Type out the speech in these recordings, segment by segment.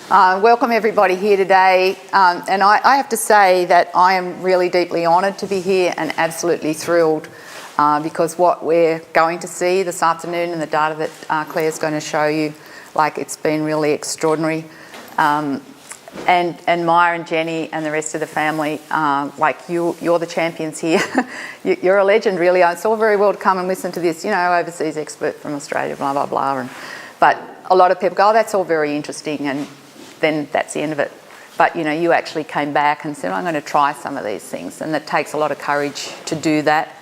Welcome everybody here today, and I have to say that I am really deeply honoured to be here and absolutely thrilled because what we're going to see this afternoon and the data that Claire's going to show you, like, it's been really extraordinary. And Miah and Jenny and the rest of the family, like you're the champions here. You're a legend, really. It's all very well to come and listen to this, overseas expert from Australia, blah, blah, blah. But a lot of people go, oh, that's all very interesting, and then that's the end of it. But, you actually came back and said, I'm going to try some of these things, and it takes a lot of courage to do that.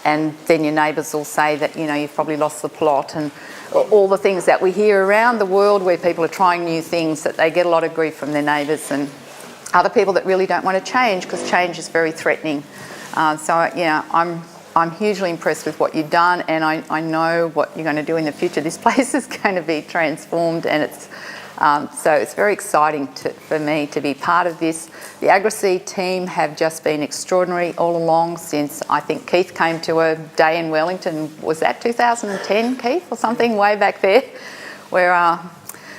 And then your neighbours will say that, you've probably lost the plot, and all the things that we hear around the world where people are trying new things, that they get a lot of grief from their neighbours and other people that really don't want to change, because change is very threatening. I'm hugely impressed with what you've done, and I know what you're going to do in the future. This place is going to be transformed, and so it's very exciting for me to be part of this. The Agrisea team have just been extraordinary all along since I think Keith came to a day in Wellington. Was that 2010, Keith, or something, way back there, where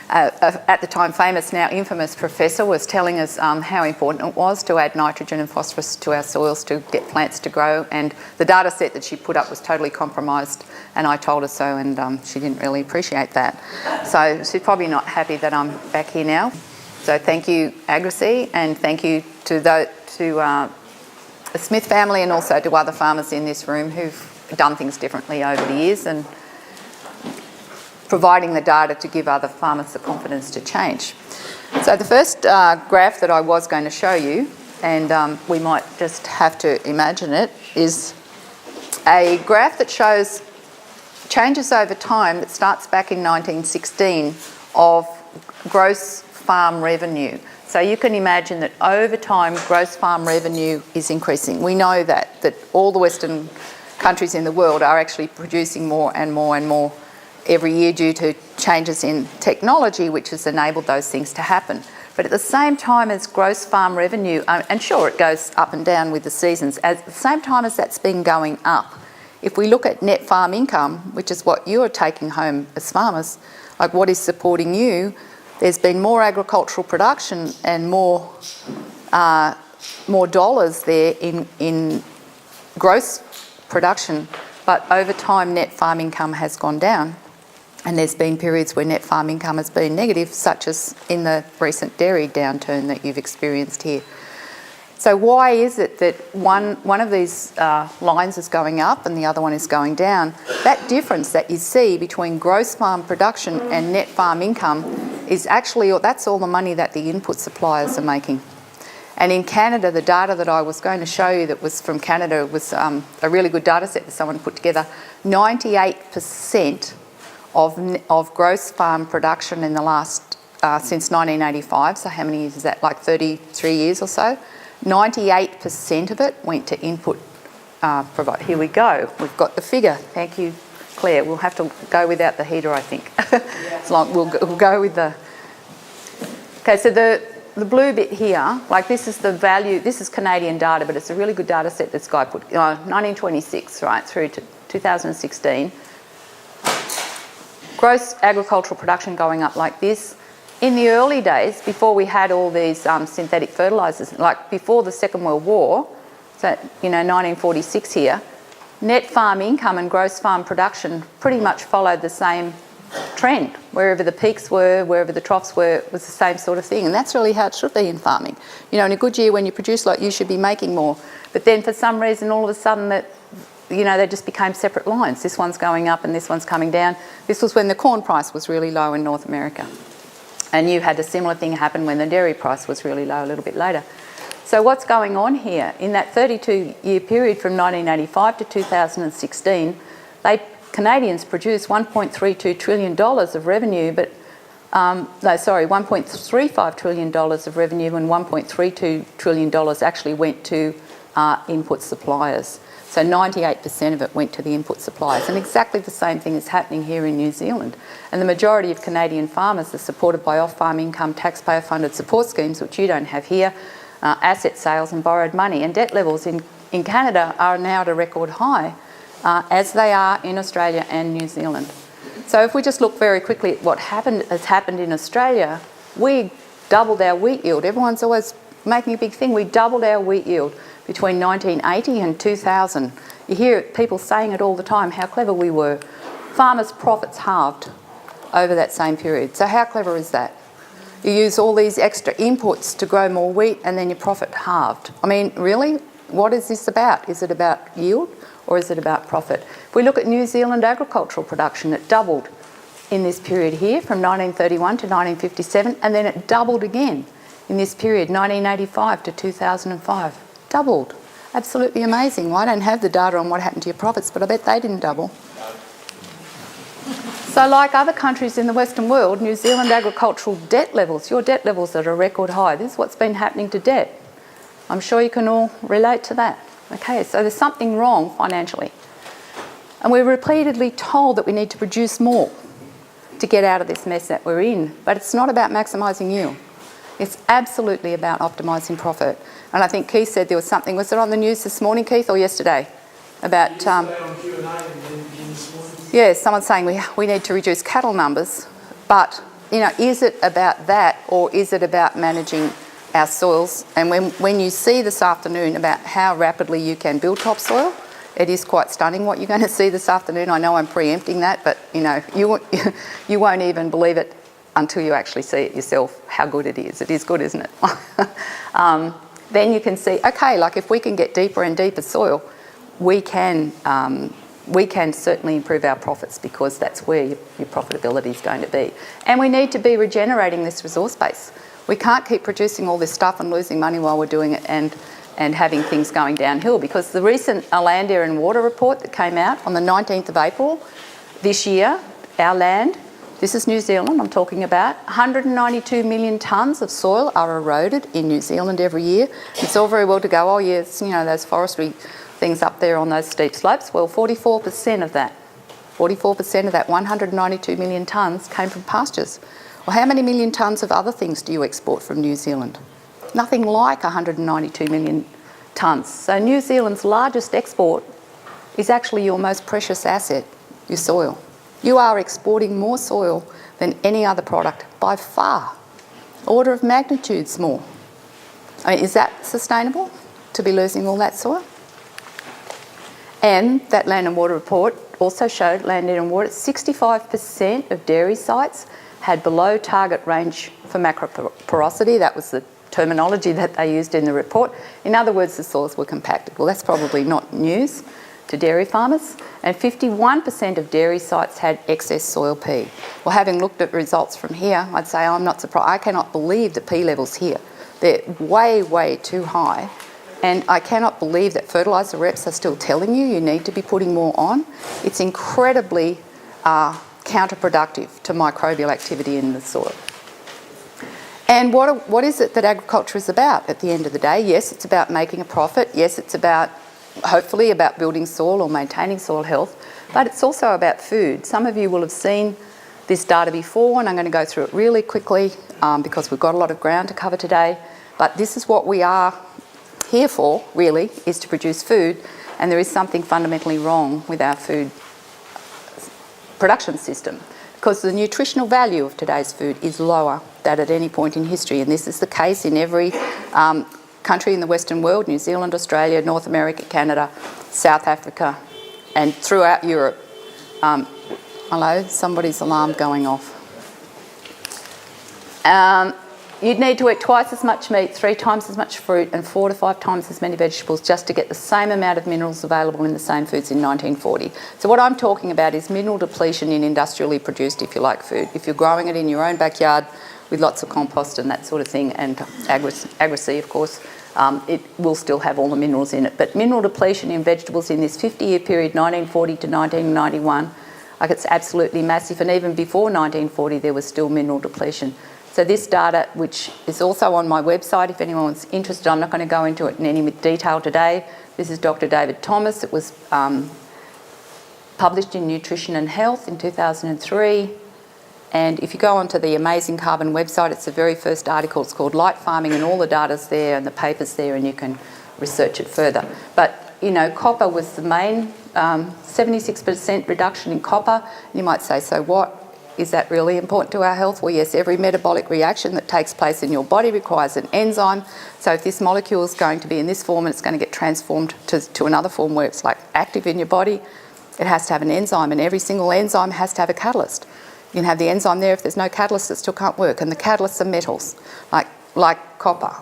at the time famous, now infamous professor was telling us how important it was to add nitrogen and phosphorus to our soils to get plants to grow, and the data set that she put up was totally compromised, and I told her so, and she didn't really appreciate that. So she's probably not happy that I'm back here now. So thank you, Agrisea, and thank you to the Smith family, and also to other farmers in this room who've done things differently over the years and providing the data to give other farmers the confidence to change. So the first graph that I was going to show you, and we might just have to imagine it, is a graph that shows changes over time that starts back in 1916 of gross farm revenue. So you can imagine that over time gross farm revenue is increasing. We know that all the Western countries in the world are actually producing more and more and more every year due to changes in technology, which has enabled those things to happen. But at the same time as gross farm revenue, and sure, it goes up and down with the seasons, at the same time as that's been going up, if we look at net farm income, which is what you're taking home as farmers, like what is supporting you, there's been more agricultural production and more dollars there in gross production, but over time net farm income has gone down. And there's been periods where net farm income has been negative, such as in the recent dairy downturn that you've experienced here. So why is it that one of these lines is going up and the other one is going down? That difference that you see between gross farm production and net farm income is actually, that's all the money that the input suppliers are making. And in Canada, the data that I was going to show you that was from Canada was a really good data set that someone put together. 98% of gross farm production in the last, since 1985, so how many years is that, like 33 years or so? 98% of it went to input provide. Here we go, we've got the figure. Thank you, Claire. We'll have to go without the heater, I think. It's like we'll go with the... Okay, so the blue bit here, like this is the value, this is Canadian data, but it's a really good data set this guy put, 1926, right, through to 2016. Gross agricultural production going up like this. In the early days, before we had all these synthetic fertilisers, like before the Second World War, so 1946 here, net farm income and gross farm production pretty much followed the same trend. Wherever the peaks were, wherever the troughs were, it was the same sort of thing. And that's really how it should be in farming. In a good year when you produce a lot, you should be making more. But then for some reason, all of a sudden they just became separate lines. This one's going up and this one's coming down. This was when the corn price was really low in North America. And you had a similar thing happen when the dairy price was really low a little bit later. So what's going on here? In that 32-year period from 1985 to 2016, Canadians produced $1.32 trillion of revenue, but $1.35 trillion of revenue, and $1.32 trillion actually went to input suppliers. So 98% of it went to the input suppliers. And exactly the same thing is happening here in New Zealand. And the majority of Canadian farmers are supported by off-farm income taxpayer-funded support schemes, which you don't have here, asset sales and borrowed money. And debt levels in Canada are now at a record high, as they are in Australia and New Zealand. So if we just look very quickly at what has happened in Australia, we doubled our wheat yield. Everyone's always making a big thing. We doubled our wheat yield between 1980 and 2000. You hear people saying it all the time, how clever we were. Farmers' profits halved over that same period. So how clever is that? You use all these extra inputs to grow more wheat and then your profit halved. I mean, really? What is this about? Is it about yield or is it about profit? If we look at New Zealand agricultural production, it doubled in this period here from 1931 to 1957, and then it doubled again in this period, 1985 to 2005. Doubled. Absolutely amazing. Well, I don't have the data on what happened to your profits, but I bet they didn't double. So like other countries in the Western world, New Zealand agricultural debt levels, your debt levels are at a record high. This is what's been happening to debt. I'm sure you can all relate to that. Okay, so there's something wrong financially. And we're repeatedly told that we need to produce more to get out of this mess that we're in. But it's not about maximising yield. It's absolutely about optimising profit. And I think Keith said there was something, was it on the news this morning, Keith, or yesterday? About yeah, someone's saying we need to reduce cattle numbers, but is it about that or is it about managing our soils? And when you see this afternoon about how rapidly you can build topsoil, it is quite stunning what you're going to see this afternoon. I know I'm preempting that, but you won't even believe it until you actually see it yourself, how good it is. It is good, isn't it? Then you can see, okay, like if we can get deeper and deeper soil, we can certainly improve our profits because that's where your profitability is going to be. And we need to be regenerating this resource base. We can't keep producing all this stuff and losing money while we're doing it and having things going downhill, because the recent Land, Air and Water report that came out on the 19th of April this year, our land, this is New Zealand I'm talking about, 192 million tonnes of soil are eroded in New Zealand every year. It's all very well to go, oh yes, those forestry things up there on those steep slopes. Well, 44% of that 192 million tonnes came from pastures. Well, how many million tonnes of other things do you export from New Zealand? Nothing like 192 million tonnes. So New Zealand's largest export is actually your most precious asset, your soil. You are exporting more soil than any other product by far. Order of magnitudes more. I mean, is that sustainable to be losing all that soil? And that Land and Water report also showed, Land, Air and Water, 65% of dairy sites had below target range for macroporosity. That was the terminology that they used in the report. In other words, the soils were compacted. Well, that's probably not news to dairy farmers. And 51% of dairy sites had excess soil P. Well, having looked at results from here, I'd say I'm not surprised. I cannot believe the P levels here. They're way, way too high. And I cannot believe that fertiliser reps are still telling you need to be putting more on. It's incredibly counterproductive to microbial activity in the soil. And what is it that agriculture is about at the end of the day? Yes, it's about making a profit. Yes, it's about, hopefully, about building soil or maintaining soil health. But it's also about food. Some of you will have seen this data before, and I'm going to go through it really quickly because we've got a lot of ground to cover today. But this is what we are here for, really, is to produce food, and there is something fundamentally wrong with our food production system because the nutritional value of today's food is lower than at any point in history, and this is the case in every country in the Western world, New Zealand, Australia, North America, Canada, South Africa, and throughout Europe. Hello, somebody's alarm going off. You'd need to eat twice as much meat, 3 times as much fruit, and 4 to 5 times as many vegetables just to get the same amount of minerals available in the same foods in 1940. So what I'm talking about is mineral depletion in industrially produced, if you like, food. If you're growing it in your own backyard with lots of compost and that sort of thing, and Agrisea, of course, it will still have all the minerals in it. But mineral depletion in vegetables in this 50-year period, 1940 to 1991, like it's absolutely massive. And even before 1940, there was still mineral depletion. So this data, which is also on my website, if anyone's interested, I'm not going to go into it in any detail today. This is Dr. David Thomas. It was published in Nutrition and Health in 2003. And if you go onto the Amazing Carbon website, it's the very first article. It's called Light Farming, and all the data's there and the paper's there, and you can research it further. But, copper was the main 76% reduction in copper. You might say, so what? Is that really important to our health? Well, yes, every metabolic reaction that takes place in your body requires an enzyme. So if this molecule is going to be in this form and it's going to get transformed to another form where it's like active in your body, it has to have an enzyme, and every single enzyme has to have a catalyst. You can have the enzyme there, if there's no catalyst, it still can't work. And the catalysts are metals, like copper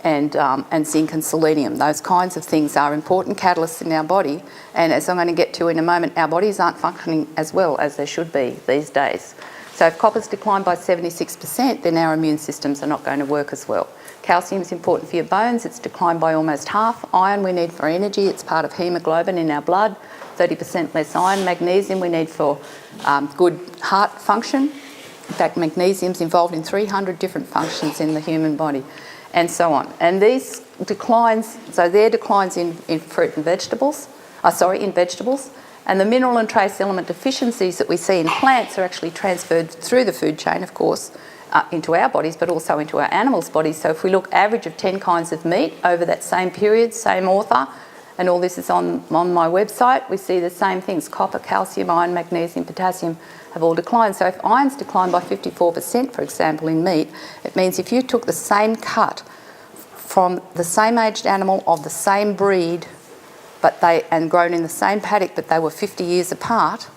and zinc and selenium. Those kinds of things are important catalysts in our body, and as I'm going to get to in a moment, our bodies aren't functioning as well as they should be these days. So if copper's declined by 76%, then our immune systems are not going to work as well. Calcium is important for your bones. It's declined by almost half. Iron we need for energy. It's part of haemoglobin in our blood. 30% less iron. Magnesium we need for good heart function. In fact, magnesium's involved in 300 different functions in the human body, and so on. And these declines, so they're declines in fruit and vegetables, in vegetables, and the mineral and trace element deficiencies that we see in plants are actually transferred through the food chain, of course, into our bodies, but also into our animals' bodies. So if we look average of 10 kinds of meat over that same period, same author, and all this is on my website, we see the same things. Copper, calcium, iron, magnesium, potassium have all declined. So if iron's declined by 54%, for example, in meat, it means if you took the same cut from the same aged animal of the same breed, and grown in the same paddock, but they were 50 years apart,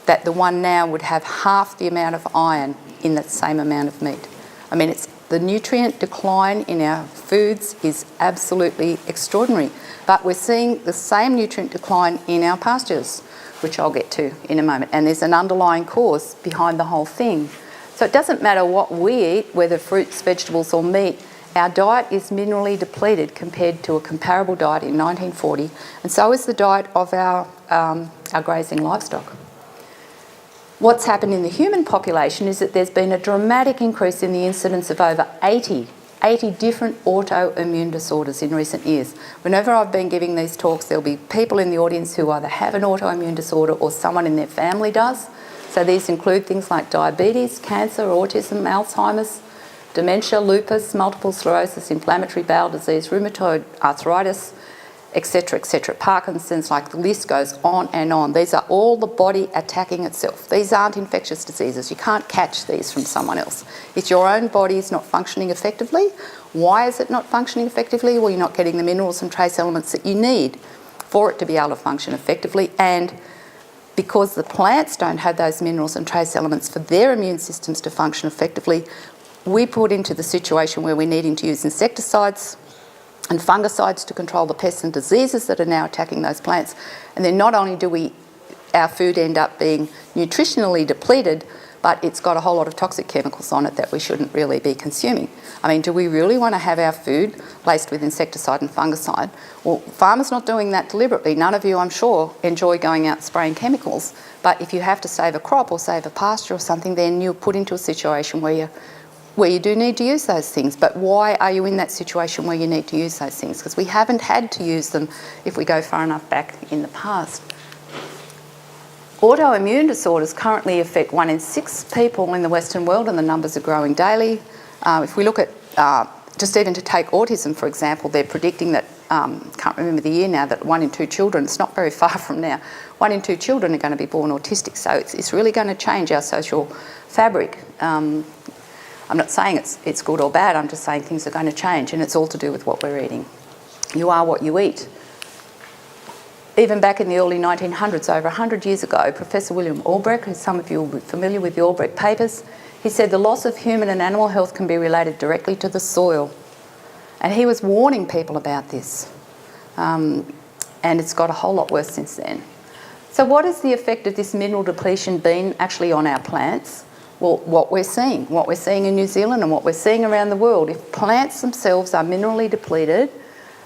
that the one now would have half the amount of iron in that same amount of meat. I mean, the nutrient decline in our foods is absolutely extraordinary. But we're seeing the same nutrient decline in our pastures, which I'll get to in a moment. And there's an underlying cause behind the whole thing. So it doesn't matter what we eat, whether fruits, vegetables or meat, our diet is minerally depleted compared to a comparable diet in 1940, and so is the diet of our grazing livestock. What's happened in the human population is that there's been a dramatic increase in the incidence of over 80 different autoimmune disorders in recent years. Whenever I've been giving these talks, there'll be people in the audience who either have an autoimmune disorder or someone in their family does. So these include things like diabetes, cancer, autism, Alzheimer's, dementia, lupus, multiple sclerosis, inflammatory bowel disease, rheumatoid arthritis, etc., Parkinson's, like the list goes on and on. These are all the body attacking itself. These aren't infectious diseases. You can't catch these from someone else. It's your own body is not functioning effectively. Why is it not functioning effectively? Well, you're not getting the minerals and trace elements that you need for it to be able to function effectively, and because the plants don't have those minerals and trace elements for their immune systems to function effectively, we put into the situation where we're needing to use insecticides and fungicides to control the pests and diseases that are now attacking those plants. And then not only do our food end up being nutritionally depleted, but it's got a whole lot of toxic chemicals on it that we shouldn't really be consuming. I mean, do we really want to have our food laced with insecticide and fungicide? Well, farmers not doing that deliberately. None of you, I'm sure, enjoy going out spraying chemicals, but if you have to save a crop or save a pasture or something, then you're put into a situation where you do need to use those things. But why are you in that situation where you need to use those things? Because we haven't had to use them if we go far enough back in the past. Autoimmune disorders currently affect 1 in 6 people in the Western world, and the numbers are growing daily. If we look at, just even to take autism, for example, they're predicting that, can't remember the year now, that 1 in 2 children, it's not very far from now, 1 in 2 children are going to be born autistic. So it's really going to change our social fabric. I'm not saying it's good or bad, I'm just saying things are going to change, and it's all to do with what we're eating. You are what you eat. Even back in the early 1900s, over 100 years ago, Professor William Albrecht, who some of you will be familiar with the Albrecht papers, he said the loss of human and animal health can be related directly to the soil. And he was warning people about this. And it's got a whole lot worse since then. So what has the effect of this mineral depletion been actually on our plants? Well, what we're seeing in New Zealand and what we're seeing around the world. If plants themselves are minerally depleted,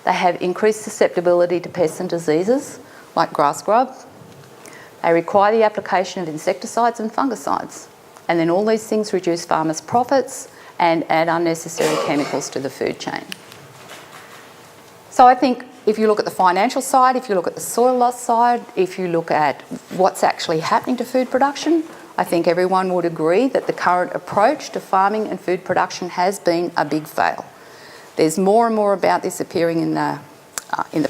they have increased susceptibility to pests and diseases, like grass grub. They require the application of insecticides and fungicides. And then all these things reduce farmers' profits and add unnecessary chemicals to the food chain. So I think if you look at the financial side, if you look at the soil loss side, if you look at what's actually happening to food production, I think everyone would agree that the current approach to farming and food production has been a big fail. There's more and more about this appearing in the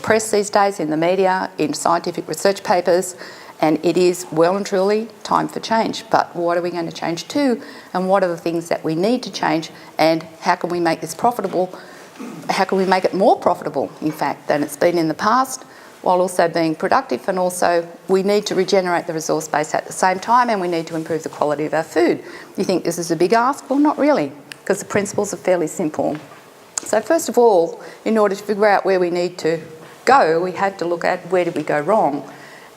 press these days, in the media, in scientific research papers, And it is well and truly time for change. But what are we going to change to? And what are the things that we need to change? And how can we make this profitable? How can we make it more profitable, in fact, than it's been in the past, while also being productive? And also, we need to regenerate the resource base at the same time, and we need to improve the quality of our food. You think this is a big ask? Well, not really, because the principles are fairly simple. So first of all, in order to figure out where we need to go, we have to look at where did we go wrong,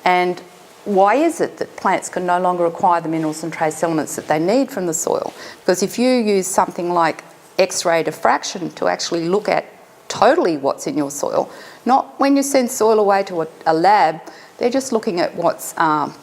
and why is it that plants can no longer acquire the minerals and trace elements that they need from the soil? Because if you use something like X-ray diffraction to actually look at totally what's in your soil, not when you send soil away to a lab, they're just looking at what's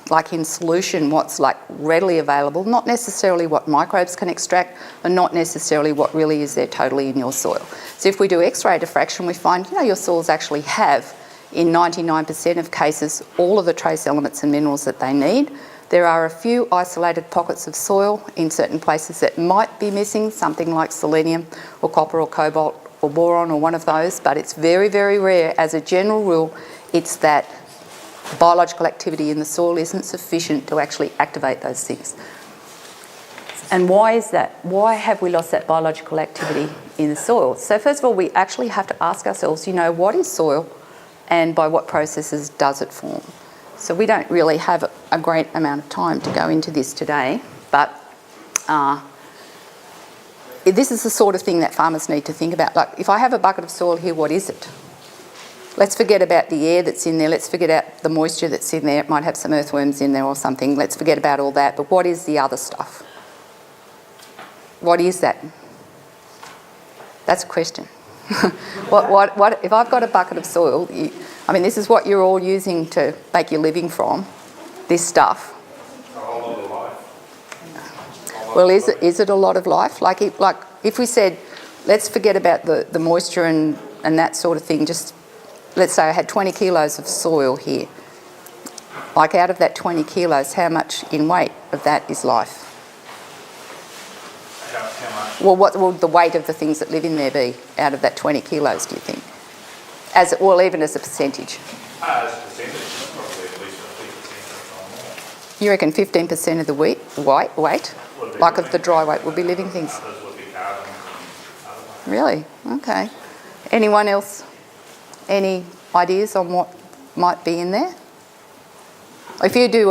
like in solution, what's like readily available, not necessarily what microbes can extract, and not necessarily what really is there totally in your soil. So if we do X-ray diffraction, we find, your soils actually have, in 99% of cases, all of the trace elements and minerals that they need. There are a few isolated pockets of soil in certain places that might be missing, something like selenium or copper or cobalt or boron or one of those, but it's very, very rare. As a general rule, it's that biological activity in the soil isn't sufficient to actually activate those things. And why is that? Why have we lost that biological activity in the soil? So first of all, we actually have to ask ourselves, what is soil and by what processes does it form? So we don't really have a great amount of time to go into this today, but this is the sort of thing that farmers need to think about. Like, if I have a bucket of soil here, what is it? Let's forget about the air that's in there. Let's forget about the moisture that's in there. It might have some earthworms in there or something. Let's forget about all that. But what is the other stuff? What is that? That's a question. What if I've got a bucket of soil? This is what you're all using to make your living from, this stuff. A whole lot of life. Well, is it a lot of life? Like if we said, let's forget about the moisture and that sort of thing, just let's say I had 20 kilos of soil here. Like, out of that 20 kilos, how much in weight of that is life? How much? Well, what will the weight of the things that live in there be out of that 20 kilos, do you think? Even as a percentage? As a percentage, probably at least 15% or more. You reckon 15% of the weight, like of the dry weight, would be living things? Others would be carbon and other ones. Really? Okay. Anyone else? Any ideas on what might be in there? If you do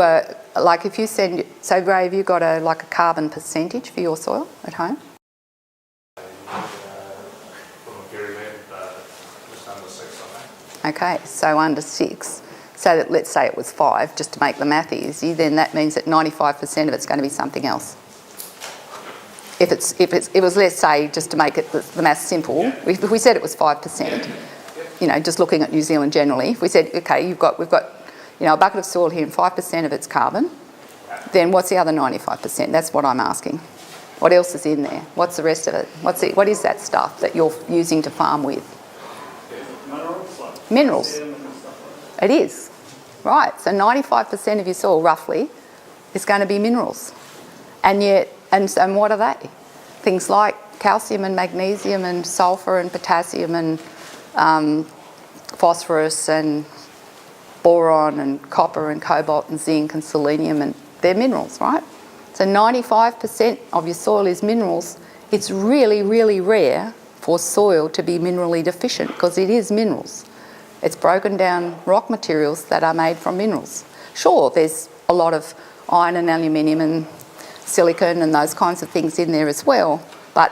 so Ray, have you got a carbon percentage for your soil at home? From a very just under 6, I think. Okay, so under 6. So that, let's say it was 5, just to make the math easy, then that means that 95% of it's going to be something else. If it was, let's say, just to make it the math simple, if we said it was 5%, just looking at New Zealand generally, if we said, okay, we've got a bucket of soil here and 5% of it's carbon, then what's the other 95%? That's what I'm asking. What else is in there? What's the rest of it? What is that stuff that you're using to farm with? Minerals. It is. Right. So 95% of your soil, roughly, is going to be minerals. And what are they? Things like calcium and magnesium and sulphur and potassium and phosphorus and boron and copper and cobalt and zinc and selenium, and they're minerals, right? So 95% of your soil is minerals. It's really, really rare for soil to be minerally deficient because it is minerals. It's broken down rock materials that are made from minerals. Sure, there's a lot of iron and aluminium and silicon and those kinds of things in there as well, but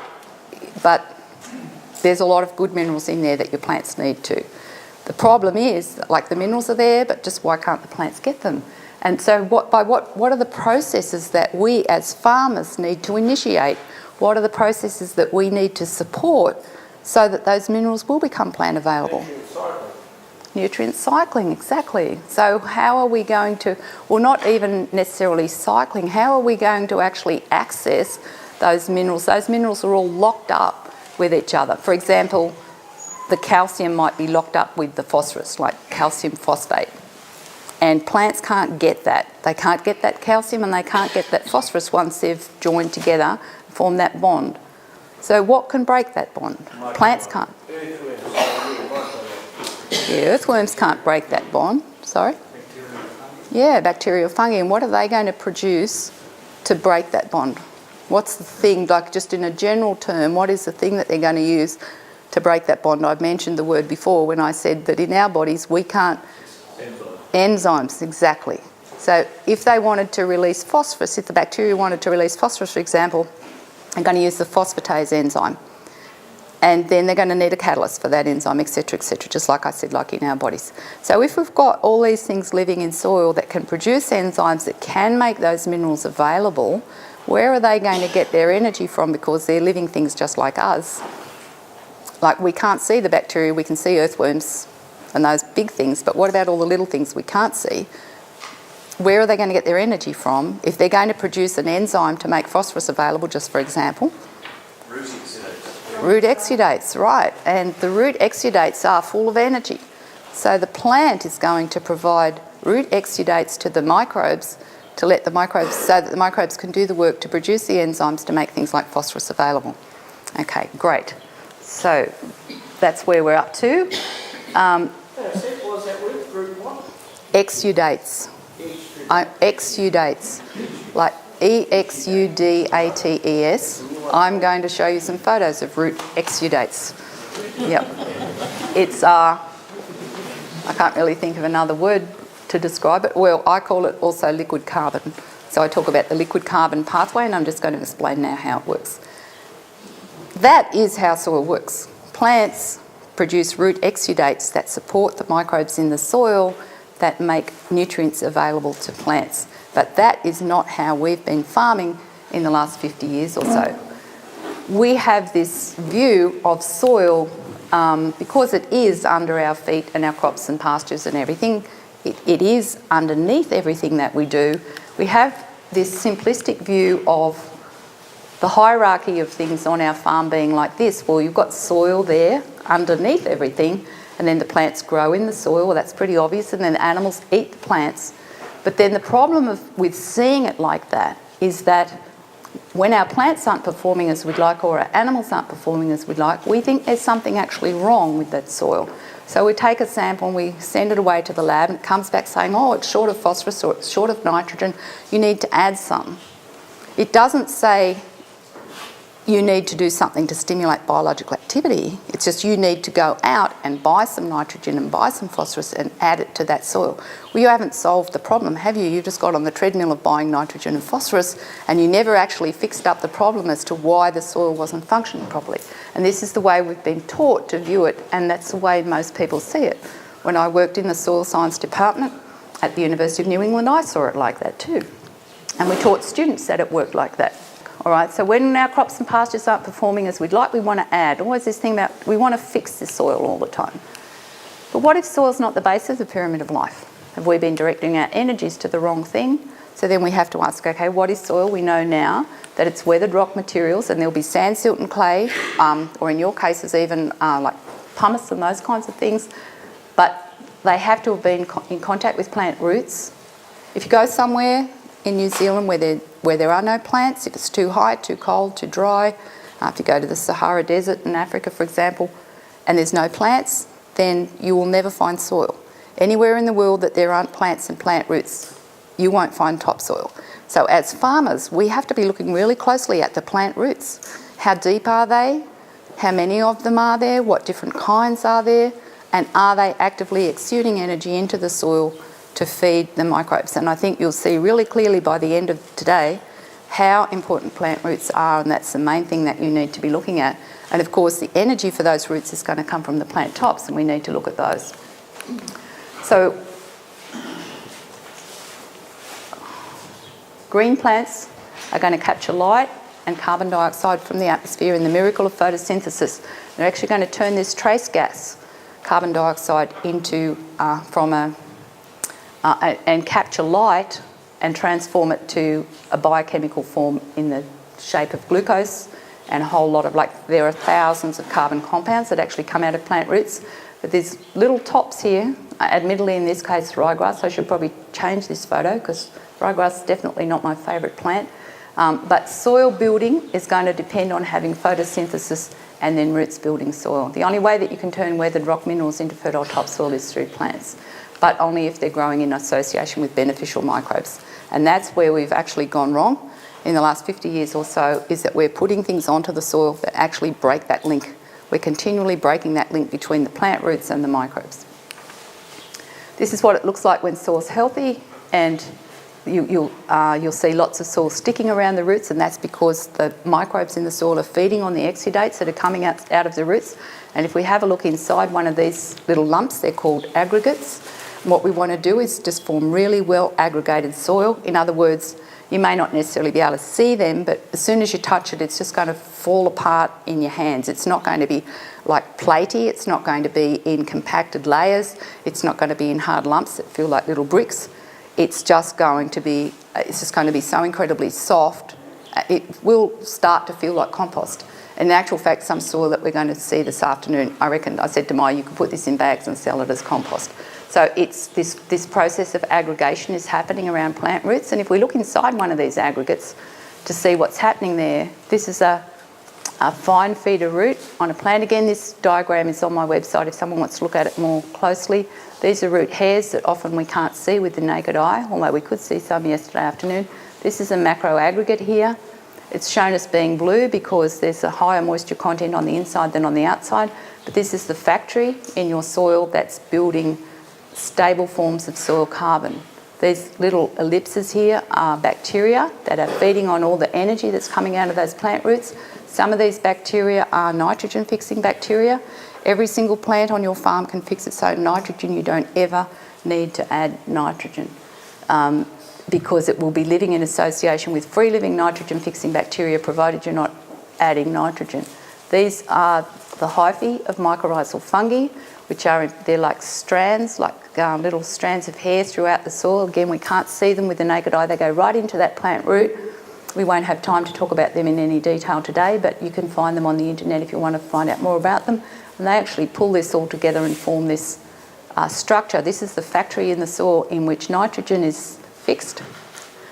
there's a lot of good minerals in there that your plants need too. The problem is, the minerals are there, but just why can't the plants get them? And so what are the processes that we as farmers need to initiate? What are the processes that we need to support so that those minerals will become plant available? Nutrient cycling, exactly. So how are we going to, well, not even necessarily cycling, how are we going to actually access those minerals? Those minerals are all locked up with each other. For example, the calcium might be locked up with the phosphorus, like calcium phosphate. And plants can't get that. They can't get that calcium and they can't get that phosphorus once they've joined together, form that bond. So what can break that bond? Plants can't. Yeah, earthworms can't break that bond. Sorry? Yeah, bacteria or fungi. And what are they going to produce to break that bond? What's the thing, like just in a general term, what is the thing that they're going to use to break that bond? I've mentioned the word before when I said that in our bodies we can't... Enzymes, exactly. So if they wanted to release phosphorus, if the bacteria wanted to release phosphorus, for example, they're going to use the phosphatase enzyme. And then they're going to need a catalyst for that enzyme, etc., just like I said, like in our bodies. So if we've got all these things living in soil that can produce enzymes that can make those minerals available, where are they going to get their energy from? Because they're living things just like us. Like we can't see the bacteria, we can see earthworms and those big things, but what about all the little things we can't see? Where are they going to get their energy from? If they're going to produce an enzyme to make phosphorus available, just for example, root exudates, right. And the root exudates are full of energy. So the plant is going to provide root exudates to the microbes to let the microbes, so that the microbes can do the work to produce the enzymes to make things like phosphorus available. Okay, great. So that's where we're up to. Was that root what? Exudates. Exudates. Like E-X-U-D-A-T-E-S. I'm going to show you some photos of root exudates. Yep. It's, I can't really think of another word to describe it. Well, I call it also liquid carbon. So I talk about the liquid carbon pathway, and I'm just going to explain now how it works. That is how soil works. Plants produce root exudates that support the microbes in the soil that make nutrients available to plants. But that is not how we've been farming in the last 50 years or so. We have this view of soil, because it is under our feet and our crops and pastures and everything, it is underneath everything that we do. We have this simplistic view of the hierarchy of things on our farm being like this. Well, you've got soil there underneath everything, and then the plants grow in the soil. Well, that's pretty obvious, and then the animals eat the plants. But then the problem with seeing it like that is that when our plants aren't performing as we'd like, or our animals aren't performing as we'd like, we think there's something actually wrong with that soil. So we take a sample and we send it away to the lab, and it comes back saying, oh, it's short of phosphorus or it's short of nitrogen, you need to add some. It doesn't say you need to do something to stimulate biological activity. It's just you need to go out and buy some nitrogen and buy some phosphorus and add it to that soil. Well, you haven't solved the problem, have you? You've just got on the treadmill of buying nitrogen and phosphorus, and you never actually fixed up the problem as to why the soil wasn't functioning properly. And this is the way we've been taught to view it, and that's the way most people see it. When I worked in the soil science department at the University of New England, I saw it like that too. And we taught students that it worked like that. All right, so when our crops and pastures aren't performing as we'd like, we want to add. Always this thing about we want to fix the soil all the time. But what if soil's not the base of the pyramid of life? Have we been directing our energies to the wrong thing? So then we have to ask, okay, what is soil? We know now that it's weathered rock materials, and there'll be sand, silt and clay, or in your cases even like pumice and those kinds of things. But they have to have been in contact with plant roots. If you go somewhere in New Zealand where there are no plants, if it's too high, too cold, too dry, if you go to the Sahara Desert in Africa, for example, and there's no plants, then you will never find soil. Anywhere in the world that there aren't plants and plant roots, you won't find topsoil. So as farmers, we have to be looking really closely at the plant roots. How deep are they? How many of them are there? What different kinds are there? And are they actively exuding energy into the soil to feed the microbes? And I think you'll see really clearly by the end of today how important plant roots are, and that's the main thing that you need to be looking at. And of course the energy for those roots is going to come from the plant tops, and we need to look at those. So green plants are going to capture light and carbon dioxide from the atmosphere in the miracle of photosynthesis. They're actually going to turn this trace gas, carbon dioxide, into and capture light and transform it to a biochemical form in the shape of glucose, and a whole lot of, like, there are thousands of carbon compounds that actually come out of plant roots. But there's little tops here, admittedly in this case rye grass. I should probably change this photo because rye grass is definitely not my favourite plant. But soil building is going to depend on having photosynthesis and then roots building soil. The only way that you can turn weathered rock minerals into fertile topsoil is through plants. but only if they're growing in association with beneficial microbes. And that's where we've actually gone wrong in the last 50 years or so, is that we're putting things onto the soil that actually break that link. We're continually breaking that link between the plant roots and the microbes. This is what it looks like when soil's healthy, and you'll see lots of soil sticking around the roots, and that's because the microbes in the soil are feeding on the exudates that are coming out of the roots. And if we have a look inside one of these little lumps, they're called aggregates. And what we want to do is just form really well aggregated soil. In other words, you may not necessarily be able to see them, but as soon as you touch it, it's just going to fall apart in your hands. It's not going to be like platey, it's not going to be in compacted layers, it's not going to be in hard lumps that feel like little bricks. It's just going to be so incredibly soft, it will start to feel like compost. In actual fact, some soil that we're going to see this afternoon, I said to Miah, you could put this in bags and sell it as compost. So it's this process of aggregation is happening around plant roots. And if we look inside one of these aggregates to see what's happening there, this is a fine feeder root on a plant. Again, this diagram is on my website if someone wants to look at it more closely. These are root hairs that often we can't see with the naked eye, although we could see some yesterday afternoon. This is a macro aggregate here. It's shown as being blue because there's a higher moisture content on the inside than on the outside. But this is the factory in your soil that's building stable forms of soil carbon. These little ellipses here are bacteria that are feeding on all the energy that's coming out of those plant roots. Some of these bacteria are nitrogen fixing bacteria. Every single plant on your farm can fix its own nitrogen. You don't ever need to add nitrogen because it will be living in association with free living nitrogen fixing bacteria provided you're not adding nitrogen. These are the hyphae of mycorrhizal fungi, which they're like strands, like little strands of hair throughout the soil. Again, we can't see them with the naked eye. They go right into that plant root. We won't have time to talk about them in any detail today, but you can find them on the internet if you want to find out more about them. And they actually pull this all together and form this structure. This is the factory in the soil in which nitrogen is fixed,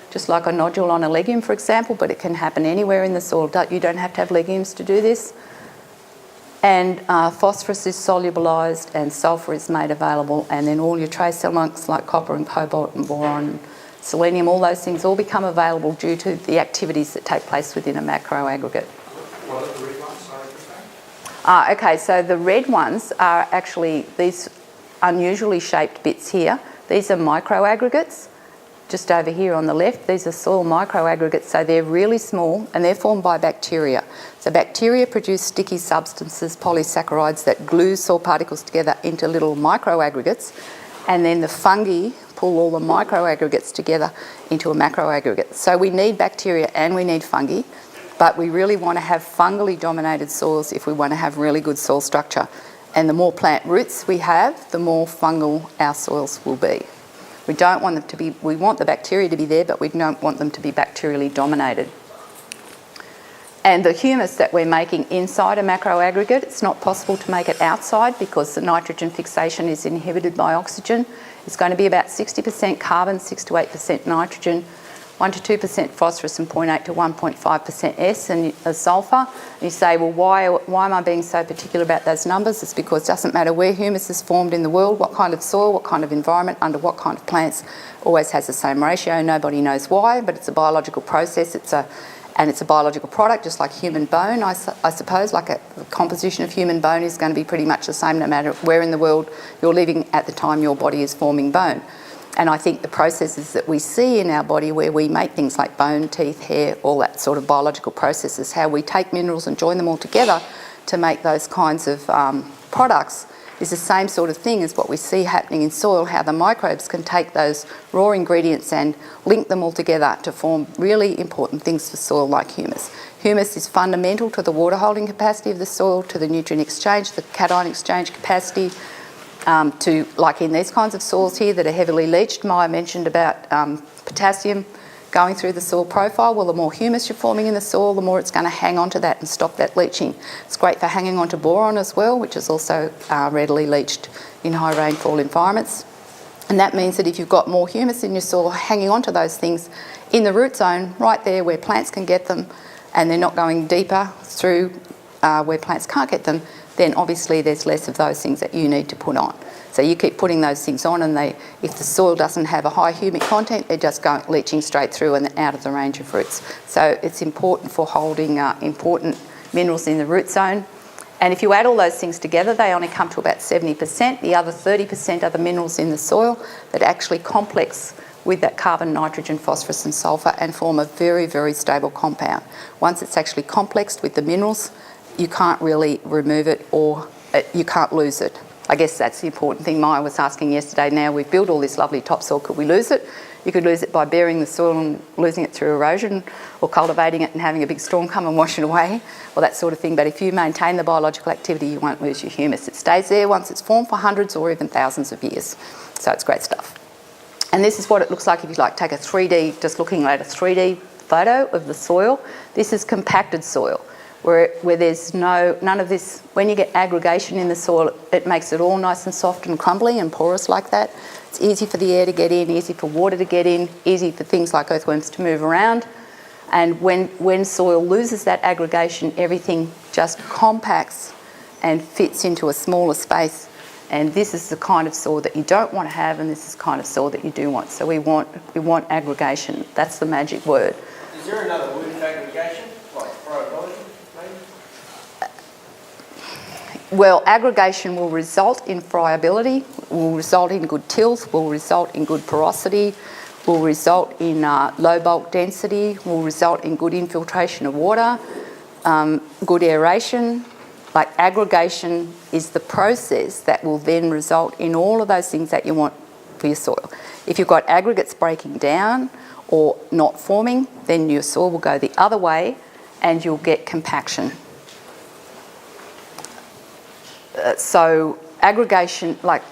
just like a nodule on a legume, for example, but it can happen anywhere in the soil. You don't have to have legumes to do this. And phosphorus is solubilised and sulphur is made available, and then all your trace elements like copper and cobalt and boron, selenium, all those things all become available due to the activities that take place within a macro aggregate. What are the red ones? Okay, so the red ones are actually these unusually shaped bits here. These are micro aggregates. Just over here on the left, these are soil microaggregates, so they're really small and they're formed by bacteria. So bacteria produce sticky substances, polysaccharides, that glue soil particles together into little microaggregates, and then the fungi pull all the microaggregates together into a macroaggregate. So we need bacteria and we need fungi, but we really want to have fungally dominated soils if we want to have really good soil structure. And the more plant roots we have, the more fungal our soils will be. We don't want them to be, we want the bacteria to be there, but we don't want them to be bacterially dominated. And the humus that we're making inside a macro aggregate, it's not possible to make it outside because the nitrogen fixation is inhibited by oxygen. It's going to be about 60% carbon, 6 to 8% nitrogen, 1 to 2% phosphorus and 0.8 to 1.5% S and sulphur. And you say, well, why am I being so particular about those numbers? It's because it doesn't matter where humus is formed in the world, what kind of soil, what kind of environment, under what kind of plants, always has the same ratio. Nobody knows why, but it's a biological process. It's a biological product, just like human bone, I suppose. Like the composition of human bone is going to be pretty much the same no matter where in the world you're living at the time your body is forming bone. And I think the processes that we see in our body where we make things like bone, teeth, hair, all that sort of biological processes, how we take minerals and join them all together to make those kinds of products, is the same sort of thing as what we see happening in soil, how the microbes can take those raw ingredients and link them all together to form really important things for soil like humus. Humus is fundamental to the water holding capacity of the soil, to the nutrient exchange, the cation exchange capacity, to, like in these kinds of soils here that are heavily leached. Miah mentioned about potassium going through the soil profile. Well, the more humus you're forming in the soil, the more it's going to hang on to that and stop that leaching. It's great for hanging on to boron as well, which is also readily leached in high rainfall environments. And that means that if you've got more humus in your soil hanging on to those things in the root zone, right there where plants can get them, and they're not going deeper through where plants can't get them, then obviously there's less of those things that you need to put on. So you keep putting those things on, and if the soil doesn't have a high humic content, they're just leaching straight through and out of the range of roots. So it's important for holding important minerals in the root zone. And if you add all those things together, they only come to about 70%. The other 30% are the minerals in the soil that actually complex with that carbon, nitrogen, phosphorus and sulphur and form a very, very stable compound. Once it's actually complexed with the minerals, you can't really remove it, or you can't lose it. I guess that's the important thing. Miah was asking yesterday, now we've built all this lovely topsoil, could we lose it? You could lose it by burying the soil and losing it through erosion, or cultivating it and having a big storm come and wash it away, or that sort of thing. But if you maintain the biological activity, you won't lose your humus. It stays there once it's formed for hundreds or even thousands of years. So it's great stuff. And this is what it looks like if you take a 3D, just looking at a 3D photo of the soil. This is compacted soil, where there's none of this. When you get aggregation in the soil, it makes it all nice and soft and crumbly and porous like that. It's easy for the air to get in, easy for water to get in, easy for things like earthworms to move around. And when soil loses that aggregation, everything just compacts and fits into a smaller space. And this is the kind of soil that you don't want to have, and this is the kind of soil that you do want. So we want aggregation. That's the magic word. Is there another word for aggregation, like profitably, maybe? Well, aggregation will result in friability, will result in good tilth, will result in good porosity, will result in low bulk density, will result in good infiltration of water, good aeration. Like aggregation is the process that will then result in all of those things that you want for your soil. If you've got aggregates breaking down or not forming, then your soil will go the other way and you'll get compaction. So aggregation, like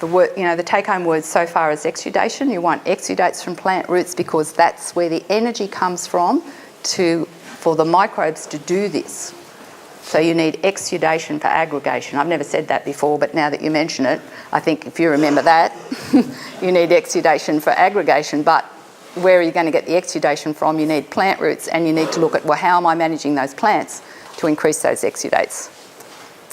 the word, the take-home word so far is exudation. You want exudates from plant roots because that's where the energy comes from for the microbes to do this. So you need exudation for aggregation. I've never said that before, but now that you mention it, I think if you remember that, you need exudation for aggregation. But where are you going to get the exudation from? You need plant roots, and you need to look at, well, how am I managing those plants to increase those exudates?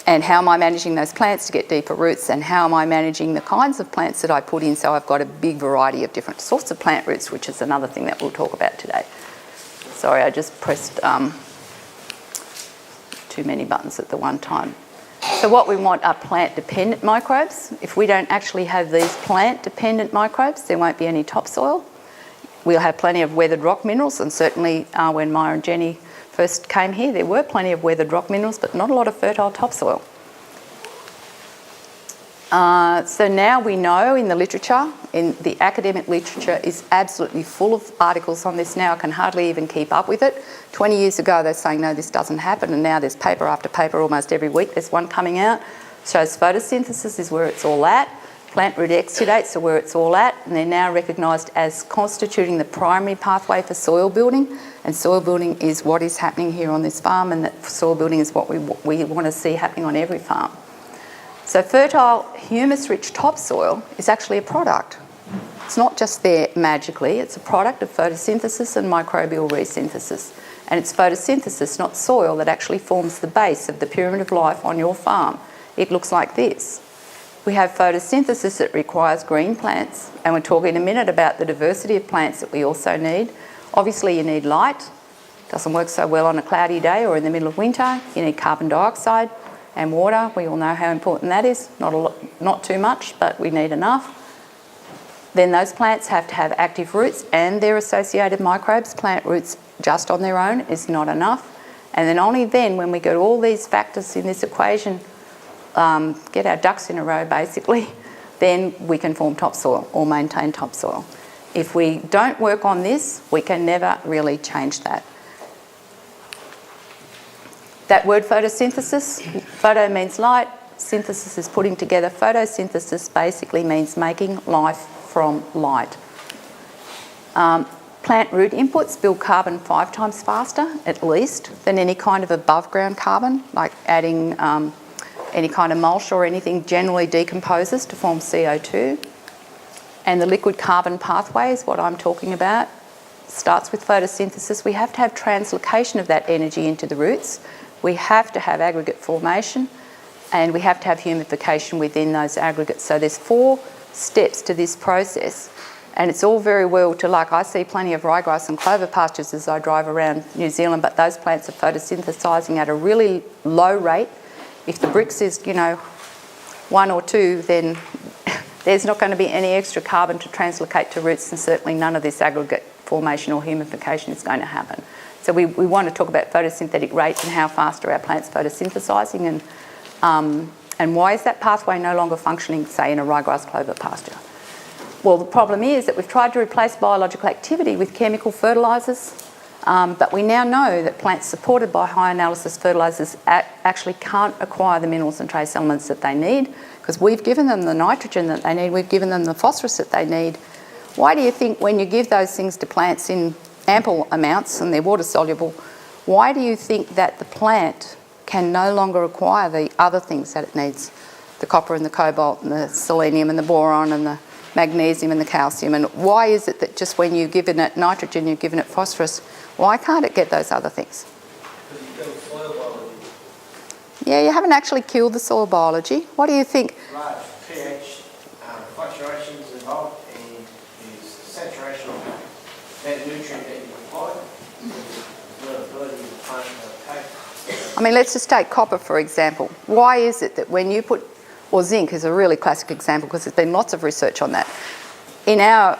And how am I managing those plants to get deeper roots? And how am I managing the kinds of plants that I put in so I've got a big variety of different sorts of plant roots, which is another thing that we'll talk about today. Sorry, I just pressed too many buttons at the one time. So what we want are plant-dependent microbes. If we don't actually have these plant-dependent microbes, there won't be any topsoil. We'll have plenty of weathered rock minerals, and certainly when Miah and Jenny first came here, there were plenty of weathered rock minerals, but not a lot of fertile topsoil. So now we know in the literature, in the academic literature is absolutely full of articles on this now. I can hardly even keep up with it. 20 years ago they're saying no, this doesn't happen, and now there's paper after paper almost every week. There's one coming out, shows photosynthesis is where it's all at. Plant root exudates are where it's all at, and they're now recognised as constituting the primary pathway for soil building. And soil building is what is happening here on this farm, and that soil building is what we want to see happening on every farm. So fertile, humus-rich topsoil is actually a product. It's not just there magically, it's a product of photosynthesis and microbial resynthesis. And it's photosynthesis, not soil, that actually forms the base of the pyramid of life on your farm. It looks like this. We have photosynthesis that requires green plants, and we'll talk in a minute about the diversity of plants that we also need. Obviously you need light. Doesn't work so well on a cloudy day or in the middle of winter. You need carbon dioxide and water. We all know how important that is. Not too much, but we need enough. Then those plants have to have active roots and their associated microbes. Plant roots just on their own is not enough. And then only then, when we get all these factors in this equation, get our ducks in a row basically, then we can form topsoil or maintain topsoil. If we don't work on this, we can never really change that. That word photosynthesis, photo means light, synthesis is putting together. Photosynthesis basically means making life from light. Plant root inputs build carbon 5 times faster, at least, than any kind of above ground carbon, like adding any kind of mulch or anything generally decomposes to form CO2. And the liquid carbon pathway is what I'm talking about. Starts with photosynthesis. We have to have translocation of that energy into the roots. we have to have aggregate formation and we have to have humidification within those aggregates. So there's 4 steps to this process, and it's all very well to, like, I see plenty of ryegrass and clover pastures as I drive around New Zealand, but those plants are photosynthesising at a really low rate. If the bricks is, 1 or 2, then there's not going to be any extra carbon to translocate to roots, and certainly none of this aggregate formation or humidification is going to happen. So we want to talk about photosynthetic rates and how fast are our plants photosynthesising, and why is that pathway no longer functioning, say, in a ryegrass clover pasture? Well, the problem is that we've tried to replace biological activity with chemical fertilisers, but we now know that plants supported by high analysis fertilisers actually can't acquire the minerals and trace elements that they need, because we've given them the nitrogen that they need, we've given them the phosphorus that they need. Why do you think when you give those things to plants in ample amounts and they're water soluble, why do you think that the plant can no longer acquire the other things that it needs? The copper and the cobalt and the selenium and the boron and the magnesium and the calcium. And why is it that just when you've given it nitrogen, you've given it phosphorus, why can't it get those other things? Because you build soil biology. Yeah, you haven't actually killed the soil biology. What do you think? Large pH fluctuations involved in the saturation of that nutrient that you apply, the ability of the plant to take. I mean, let's just take copper, for example. Why is it that when you put, or zinc is a really classic example because there's been lots of research on that. In our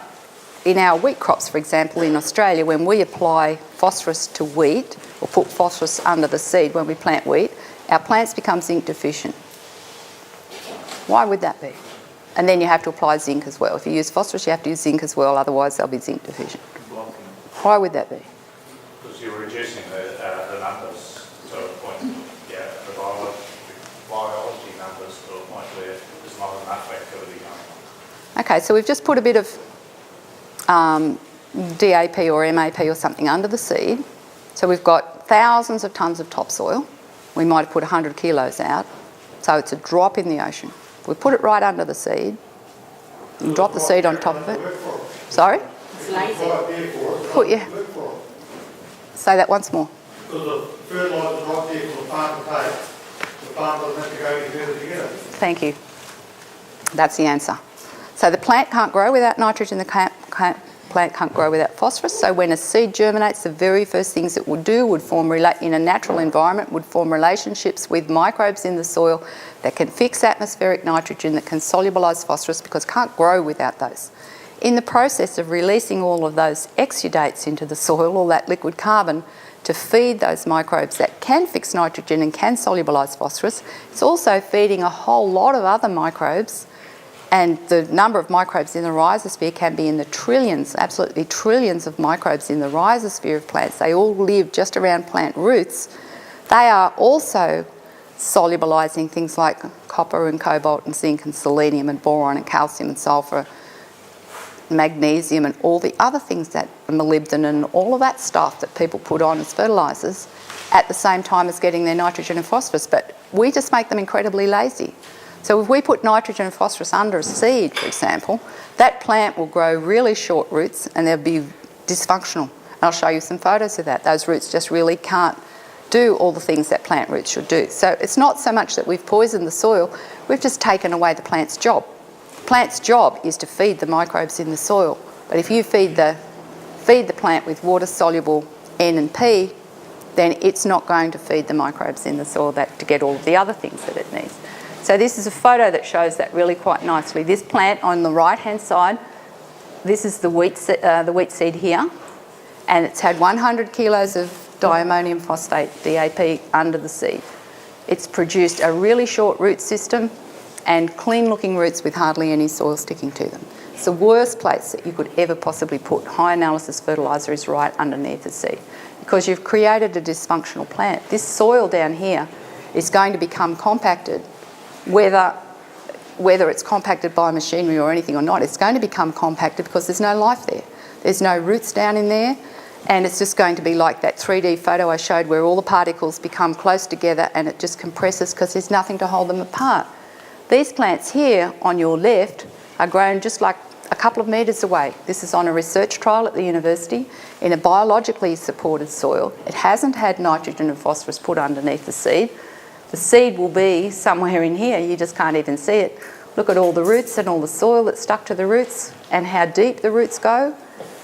wheat crops, for example, in Australia, when we apply phosphorus to wheat, or put phosphorus under the seed when we plant wheat, our plants become zinc deficient. Why would that be? And then you have to apply zinc as well. If you use phosphorus, you have to use zinc as well, otherwise they'll be zinc deficient. Blocking. Why would that be? Because you're reducing the numbers to a point, the biology numbers to a point where there's not enough activity going on. Okay, so we've just put a bit of DAP or MAP or something under the seed. So we've got thousands of tonnes of topsoil. We might have put 100 kilos out. So it's a drop in the ocean. We put it right under the seed and drop the seed on top of it. Sorry? It's lazy. Put your... Say that once more. Because the fertiliser is right there for the farm to take. The farm doesn't have to go any further to get it. Thank you. That's the answer. So the plant can't grow without nitrogen, the plant can't grow without phosphorus. So when a seed germinates, the very first things it would do would form, in a natural environment, would form relationships with microbes in the soil that can fix atmospheric nitrogen, that can solubilise phosphorus, because it can't grow without those. In the process of releasing all of those exudates into the soil, all that liquid carbon, to feed those microbes that can fix nitrogen and can solubilise phosphorus, it's also feeding a whole lot of other microbes. And the number of microbes in the rhizosphere can be in the trillions, absolutely trillions of microbes in the rhizosphere of plants. They all live just around plant roots. They are also solubilising things like copper and cobalt and zinc and selenium and boron and calcium and sulphur, magnesium and all the other things, that molybdenum and all of that stuff that people put on as fertilisers at the same time as getting their nitrogen and phosphorus. But we just make them incredibly lazy. So if we put nitrogen and phosphorus under a seed, for example, that plant will grow really short roots and they'll be dysfunctional. And I'll show you some photos of that. Those roots just really can't do all the things that plant roots should do. So it's not so much that we've poisoned the soil, we've just taken away the plant's job. The plant's job is to feed the microbes in the soil. But if you feed the plant with water-soluble N and P, then it's not going to feed the microbes in the soil to get all of the other things that it needs. So this is a photo that shows that really quite nicely. This plant on the right-hand side, this is the wheat seed here, and it's had 100 kilos of diammonium phosphate, DAP, under the seed. It's produced a really short root system and clean-looking roots with hardly any soil sticking to them. It's the worst place that you could ever possibly put high analysis fertiliser is right underneath the seed, because you've created a dysfunctional plant. This soil down here is going to become compacted. Whether it's compacted by machinery or anything or not, it's going to become compacted because there's no life there. There's no roots down in there, and it's just going to be like that 3D photo I showed where all the particles become close together and it just compresses because there's nothing to hold them apart. These plants here on your left are grown just like a couple of metres away. This is on a research trial at the university in a biologically supported soil. It hasn't had nitrogen and phosphorus put underneath the seed. The seed will be somewhere in here, you just can't even see it. Look at all the roots and all the soil that's stuck to the roots and how deep the roots go.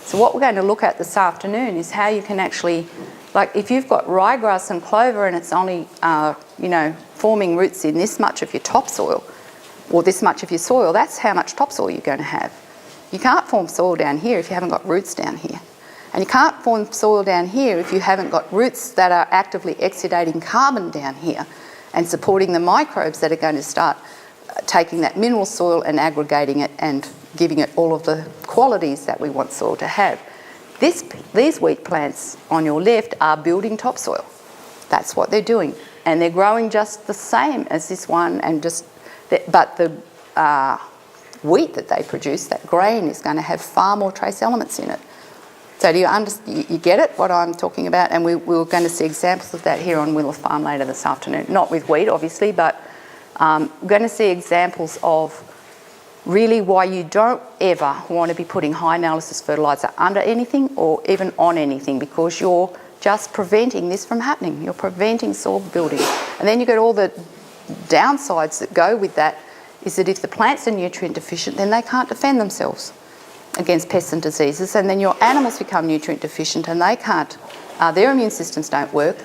So what we're going to look at this afternoon is how you can actually, like if you've got rye grass and clover and it's only, forming roots in this much of your topsoil, or this much of your soil, that's how much topsoil you're going to have. You can't form soil down here if you haven't got roots down here. And you can't form soil down here if you haven't got roots that are actively exudating carbon down here and supporting the microbes that are going to start taking that mineral soil and aggregating it and giving it all of the qualities that we want soil to have. These wheat plants on your left are building topsoil. That's what they're doing. And they're growing just the same as this one, but the wheat that they produce, that grain, is going to have far more trace elements in it. So do you get it, what I'm talking about? And we're going to see examples of that here on Willa Farm later this afternoon. Not with wheat, obviously, but we're going to see examples of really why you don't ever want to be putting high analysis fertiliser under anything or even on anything, because you're just preventing this from happening. You're preventing soil building. And then you get all the downsides that go with that, is that if the plants are nutrient deficient, then they can't defend themselves against pests and diseases, and then your animals become nutrient deficient and they can't, their immune systems don't work,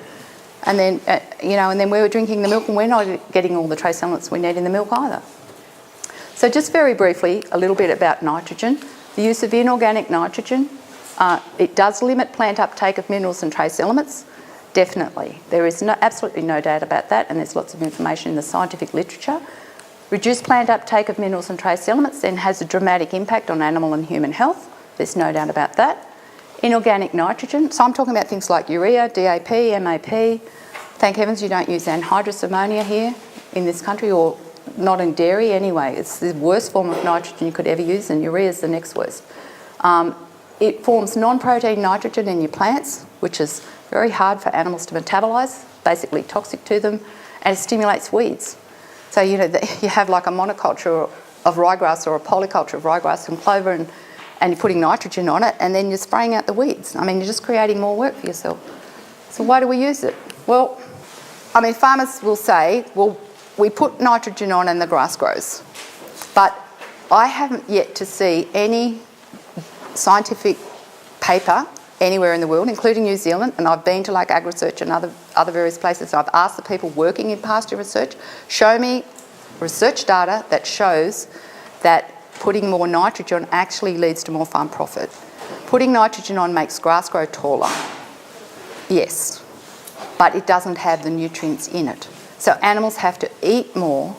and then and then we're drinking the milk and we're not getting all the trace elements we need in the milk either. So just very briefly, a little bit about nitrogen. The use of inorganic nitrogen, it does limit plant uptake of minerals and trace elements, definitely. There is absolutely no doubt about that, and there's lots of information in the scientific literature. Reduced plant uptake of minerals and trace elements then has a dramatic impact on animal and human health. There's no doubt about that. Inorganic nitrogen, so I'm talking about things like urea, DAP, MAP. Thank heavens you don't use anhydrous ammonia here in this country, or not in dairy anyway. It's the worst form of nitrogen you could ever use, and urea is the next worst. It forms non-protein nitrogen in your plants, which is very hard for animals to metabolize, basically toxic to them, and it stimulates weeds. So, you have like a monoculture of ryegrass or a polyculture of ryegrass and clover, and you're putting nitrogen on it, and then you're spraying out the weeds. I mean, you're just creating more work for yourself. So why do we use it? Well, I mean, farmers will say, well, we put nitrogen on and the grass grows. But I haven't yet to see any scientific paper anywhere in the world, including New Zealand, and I've been to like Agrisea and other various places. I've asked the people working in pasture research, show me research data that shows that putting more nitrogen actually leads to more farm profit. Putting nitrogen on makes grass grow taller, yes, but it doesn't have the nutrients in it. So animals have to eat more,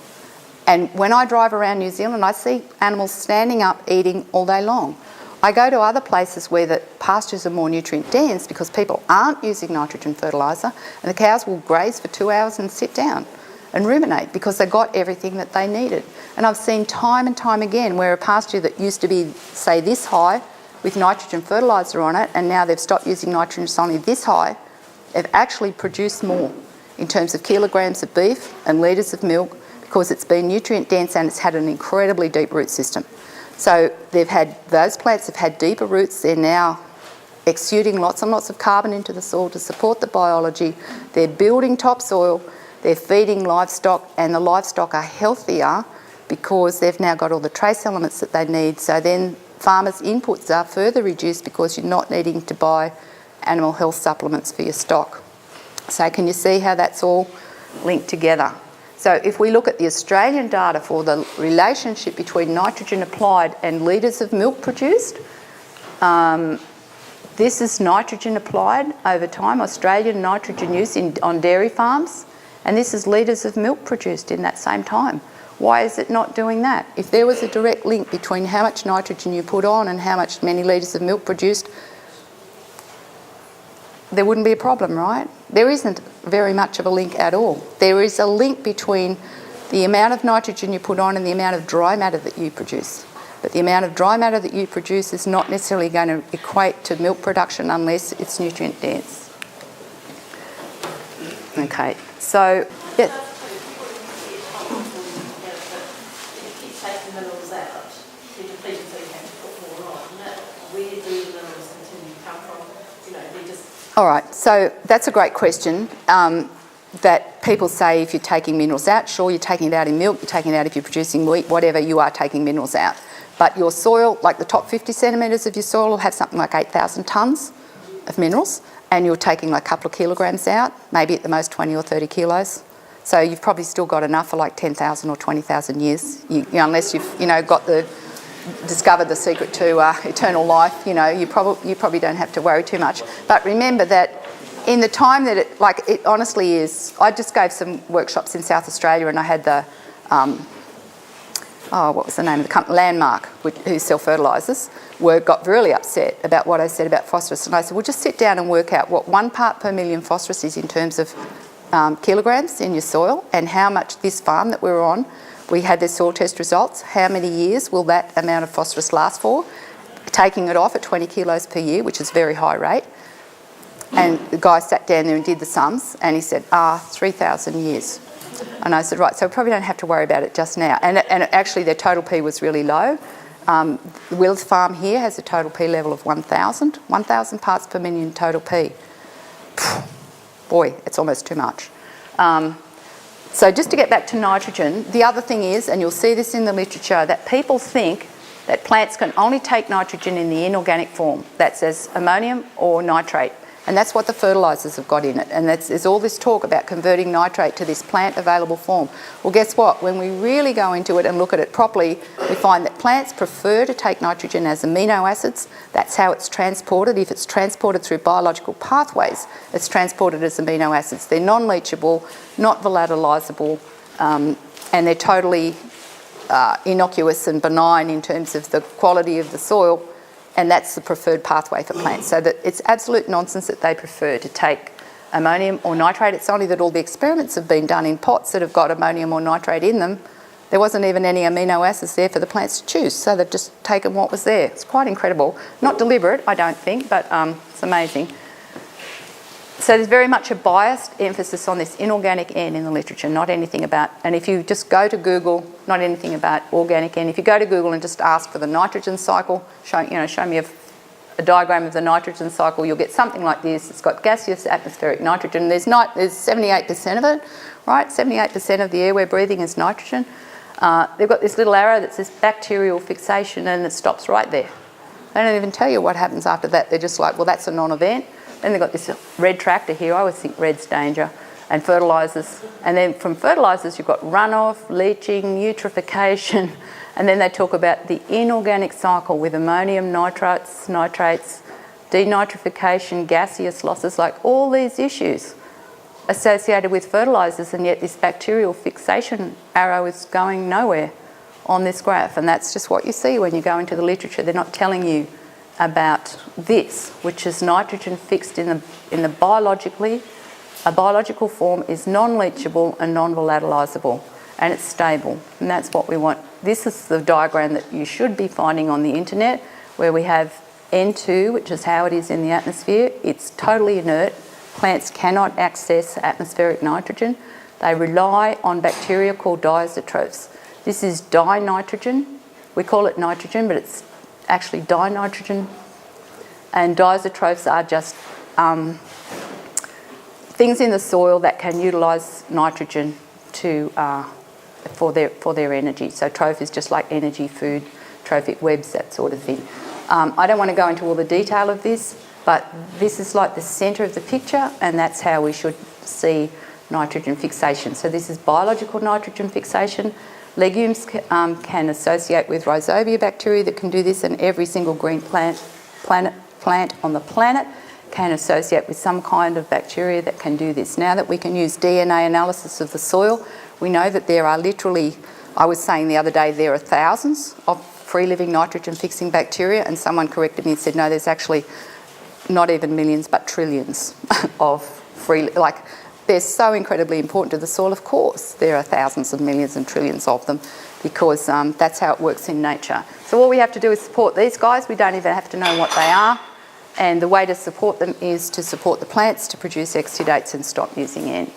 and when I drive around New Zealand, I see animals standing up eating all day long. I go to other places where the pastures are more nutrient dense because people aren't using nitrogen fertiliser, and the cows will graze for 2 hours and sit down and ruminate because they got everything that they needed. And I've seen time and time again where a pasture that used to be, say, this high with nitrogen fertiliser on it, and now they've stopped using nitrogen, it's only this high, they've actually produced more in terms of kilograms of beef and litres of milk because it's been nutrient dense and it's had an incredibly deep root system. So those plants have had deeper roots. They're now exuding lots and lots of carbon into the soil to support the biology. They're building topsoil. They're feeding livestock, and the livestock are healthier because they've now got all the trace elements that they need. So then farmers' inputs are further reduced because you're not needing to buy animal health supplements for your stock. So can you see how that's all linked together? So if we look at the Australian data for the relationship between nitrogen applied and litres of milk produced, this is nitrogen applied over time, Australian nitrogen use on dairy farms, and this is litres of milk produced in that same time. Why is it not doing that? If there was a direct link between how much nitrogen you put on and how many litres of milk produced, there wouldn't be a problem, right? There isn't very much of a link at all. There is a link between the amount of nitrogen you put on and the amount of dry matter that you produce. But the amount of dry matter that you produce is not necessarily going to equate to milk production unless it's nutrient dense. Okay, so If you take the minerals out, depleted, so you have to put more on. And that, where do the minerals continue to come from? You know, they're just... All right, so that's a great question. That people say if you're taking minerals out, sure, you're taking it out in milk, you're taking it out if you're producing wheat, whatever, you are taking minerals out. But your soil, like the top 50 centimetres of your soil will have something like 8,000 tonnes of minerals, and you're taking like a couple of kilograms out, maybe at the most 20 or 30 kilos. So you've probably still got enough for like 10,000 or 20,000 years, unless you've, discovered the secret to eternal life, you probably don't have to worry too much. But remember that in the time that it honestly is, I just gave some workshops in South Australia, and I had the, what was the name of the company, Landmark, who sell fertilisers, got really upset about what I said about phosphorus. And I said, well, just sit down and work out what 1 part per million phosphorus is in terms of kilograms in your soil, and how much this farm that we were on, we had their soil test results, how many years will that amount of phosphorus last for, taking it off at 20 kilos per year, which is a very high rate. And the guy sat down there and did the sums, and he said, 3,000 years. And I said, right, so we probably don't have to worry about it just now. And actually their total P was really low. Will's farm here has a total P level of 1,000 parts per million total P. Boy, it's almost too much. So just to get back to nitrogen, the other thing is, and you'll see this in the literature, that people think that plants can only take nitrogen in the inorganic form. That's as ammonium or nitrate. And that's what the fertilisers have got in it. And there's all this talk about converting nitrate to this plant available form. Well, guess what? When we really go into it and look at it properly, we find that plants prefer to take nitrogen as amino acids. That's how it's transported. If it's transported through biological pathways, it's transported as amino acids. They're non-leachable, not volatilisable, and they're totally innocuous and benign in terms of the quality of the soil. And that's the preferred pathway for plants. So that it's absolute nonsense that they prefer to take ammonium or nitrate. It's only that all the experiments have been done in pots that have got ammonium or nitrate in them. There wasn't even any amino acids there for the plants to choose, so they've just taken what was there. It's quite incredible. Not deliberate, I don't think, but it's amazing. So there's very much a biased emphasis on this inorganic N in the literature, not anything about, and if you just go to Google, not anything about organic N. If you go to Google and just ask for the nitrogen cycle, show me a diagram of the nitrogen cycle, you'll get something like this. It's got gaseous atmospheric nitrogen. There's 78% of it, right? 78% of the air we're breathing is nitrogen. They've got this little arrow that says bacterial fixation, and it stops right there. They don't even tell you what happens after that. They're just like, well, that's a non-event. Then they've got this red tractor here. I always think red's danger. And fertilisers. And then from fertilisers, you've got runoff, leaching, eutrophication. And then they talk about the inorganic cycle with ammonium, nitrates, denitrification, gaseous losses, like all these issues associated with fertilisers. And yet this bacterial fixation arrow is going nowhere on this graph. And that's just what you see when you go into the literature. They're not telling you about this, which is nitrogen fixed in the biologically, a biological form is non-leachable and non-volatilisable, and it's stable, and that's what we want. This is the diagram that you should be finding on the internet, where we have N2, which is how it is in the atmosphere. It's totally inert. Plants cannot access atmospheric nitrogen. They rely on bacteria called diazotrophs. This is dinitrogen. We call it nitrogen, but it's actually dinitrogen, and diazotrophs are just things in the soil that can utilise nitrogen for their energy. So troph is just like energy, food, trophic webs, that sort of thing. I don't want to go into all the detail of this, but this is like the centre of the picture, and that's how we should see nitrogen fixation. So this is biological nitrogen fixation. Legumes can associate with rhizobia bacteria that can do this, and every single green plant on the planet can associate with some kind of bacteria that can do this. Now that we can use DNA analysis of the soil, we know that there are literally, I was saying the other day, there are thousands of free-living nitrogen-fixing bacteria, and someone corrected me and said, no, there's actually not even millions, but trillions of free, like, they're so incredibly important to the soil. Of course, there are thousands of millions and trillions of them, because that's how it works in nature. So all we have to do is support these guys. We don't even have to know what they are. And the way to support them is to support the plants to produce exudates and stop using N.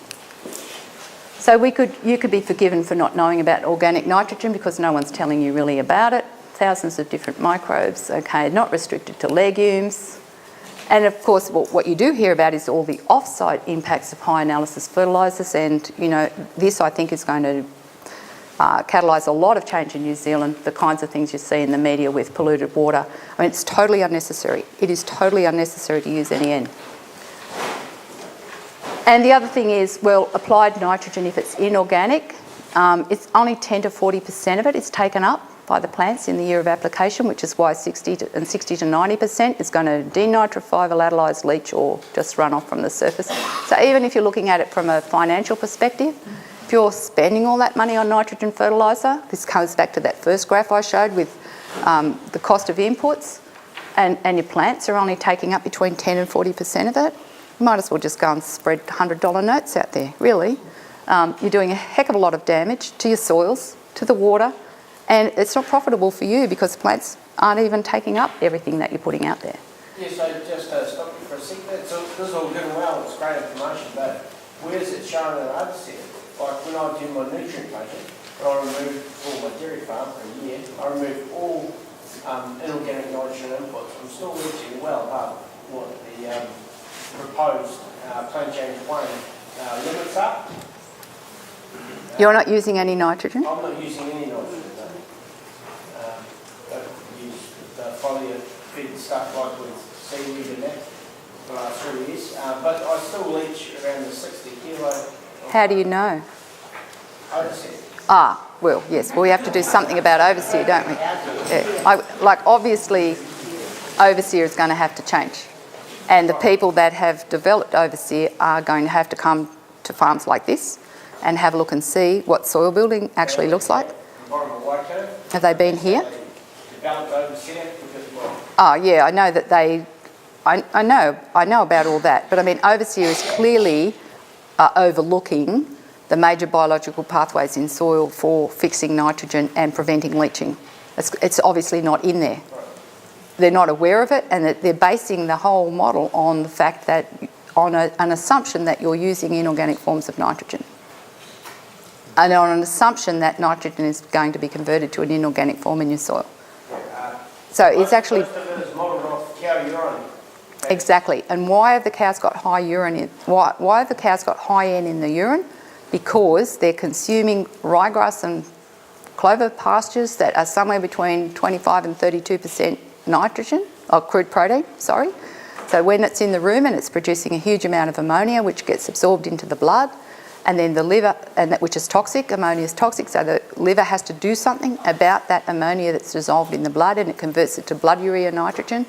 So you could be forgiven for not knowing about organic nitrogen because no one's telling you really about it. thousands of different microbes, okay, not restricted to legumes. And of course, what you do hear about is all the off-site impacts of high analysis fertilisers, and you know, this I think is going to catalyse a lot of change in New Zealand, the kinds of things you see in the media with polluted water. I mean, it's totally unnecessary. It is totally unnecessary to use NEN. And the other thing is, well, applied nitrogen, if it's inorganic, it's only 10 to 40% of it is taken up by the plants in the year of application, which is why 60 to 90% is going to denitrify, volatilise, leach, or just run off from the surface. So even if you're looking at it from a financial perspective, if you're spending all that money on nitrogen fertiliser, this comes back to that first graph I showed with the cost of inputs, and your plants are only taking up between 10 and 40% of it, you might as well just go and spread $100 notes out there, really. You're doing a heck of a lot of damage to your soils, to the water, and it's not profitable for you because plants aren't even taking up everything that you're putting out there. Yeah, so just stop you for a second. So this is all good and well, it's great information, but where is it shown in overseas? Like when I do my nutrient budget, when I remove all my dairy farm for a year, I remove all inorganic nitrogen inputs. I'm still reaching well above what the proposed plant change plan limits are. You're not using any nitrogen? I'm not using any nitrogen. Don't use the foliar feed stuff like with seaweed and that for the last 3 years. But I still leach around the 60 kilo. How do you know? Overseas. Ah, well, yes. Well, we have to do something about overseer, don't we? Yeah. Obviously, overseer is going to have to change. And the people that have developed overseer are going to have to come to farms like this and have a look and see what soil building actually looks like. Have they been here? Oh, yeah, I know that they... I know about all that. But, I mean, overseer is clearly overlooking the major biological pathways in soil for fixing nitrogen and preventing leaching. It's obviously not in there. They're not aware of it, and they're basing the whole model on the fact that, on an assumption that you're using inorganic forms of nitrogen. And on an assumption that nitrogen is going to be converted to an inorganic form in your soil. So it's actually... Most of it is modelled off cow urine. Exactly. And why have the cows got high urine in... Why have the cows got high N in the urine? Because they're consuming ryegrass and clover pastures that are somewhere between 25 and 32% nitrogen, or crude protein, sorry. So when it's in the rumen, it's producing a huge amount of ammonia, which gets absorbed into the blood, and then the liver, which is toxic, ammonia is toxic, so the liver has to do something about that ammonia that's dissolved in the blood, and it converts it to blood urea nitrogen,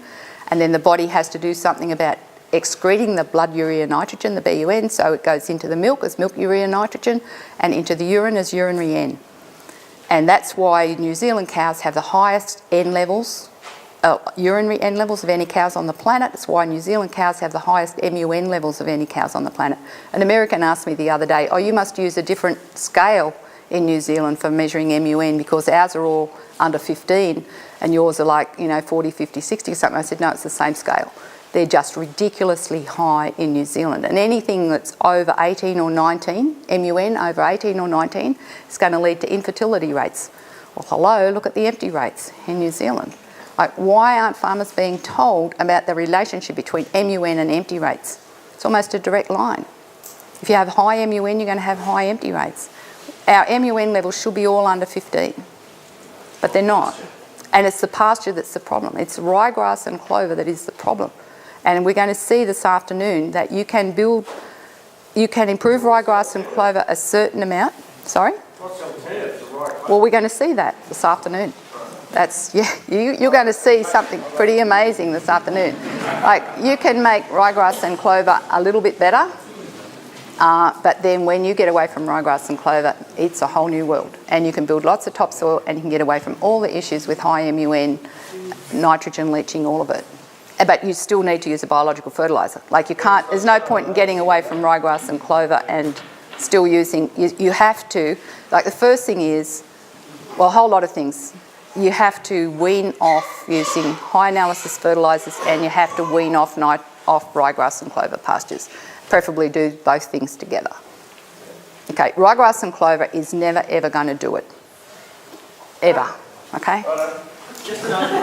and then the body has to do something about excreting the blood urea nitrogen, the BUN, so it goes into the milk as milk urea nitrogen, and into the urine as urinary N. And that's why New Zealand cows have the highest N levels, urinary N levels of any cows on the planet. It's why New Zealand cows have the highest MUN levels of any cows on the planet. An American asked me the other day, oh, you must use a different scale in New Zealand for measuring MUN because ours are all under 15 and yours are like, 40, 50, 60 or something. I said, no, it's the same scale. They're just ridiculously high in New Zealand. And anything that's over 18 or 19, MUN over 18 or 19, is going to lead to infertility rates. Well, hello, look at the empty rates in New Zealand. Like, why aren't farmers being told about the relationship between MUN and empty rates? It's almost a direct line. If you have high MUN, you're going to have high empty rates. Our MUN levels should be all under 15, but they're not. And it's the pasture that's the problem. It's ryegrass and clover that is the problem. And we're going to see this afternoon that you can improve ryegrass and clover a certain amount. Sorry? What's the alternative to ryegrass? Well, we're going to see that this afternoon. You're going to see something pretty amazing this afternoon. Like, you can make ryegrass and clover a little bit better, but then when you get away from ryegrass and clover, it's a whole new world. And you can build lots of topsoil and you can get away from all the issues with high MUN, nitrogen leaching, all of it. But you still need to use a biological fertiliser. Like, you can't, there's no point in getting away from ryegrass and clover and still using, you have to, like, the first thing is, well, a whole lot of things. You have to wean off using high analysis fertilisers, and you have to wean off ryegrass and clover pastures. Preferably do both things together. Okay, ryegrass and clover is never ever going to do it. Ever. Okay? Just an idea.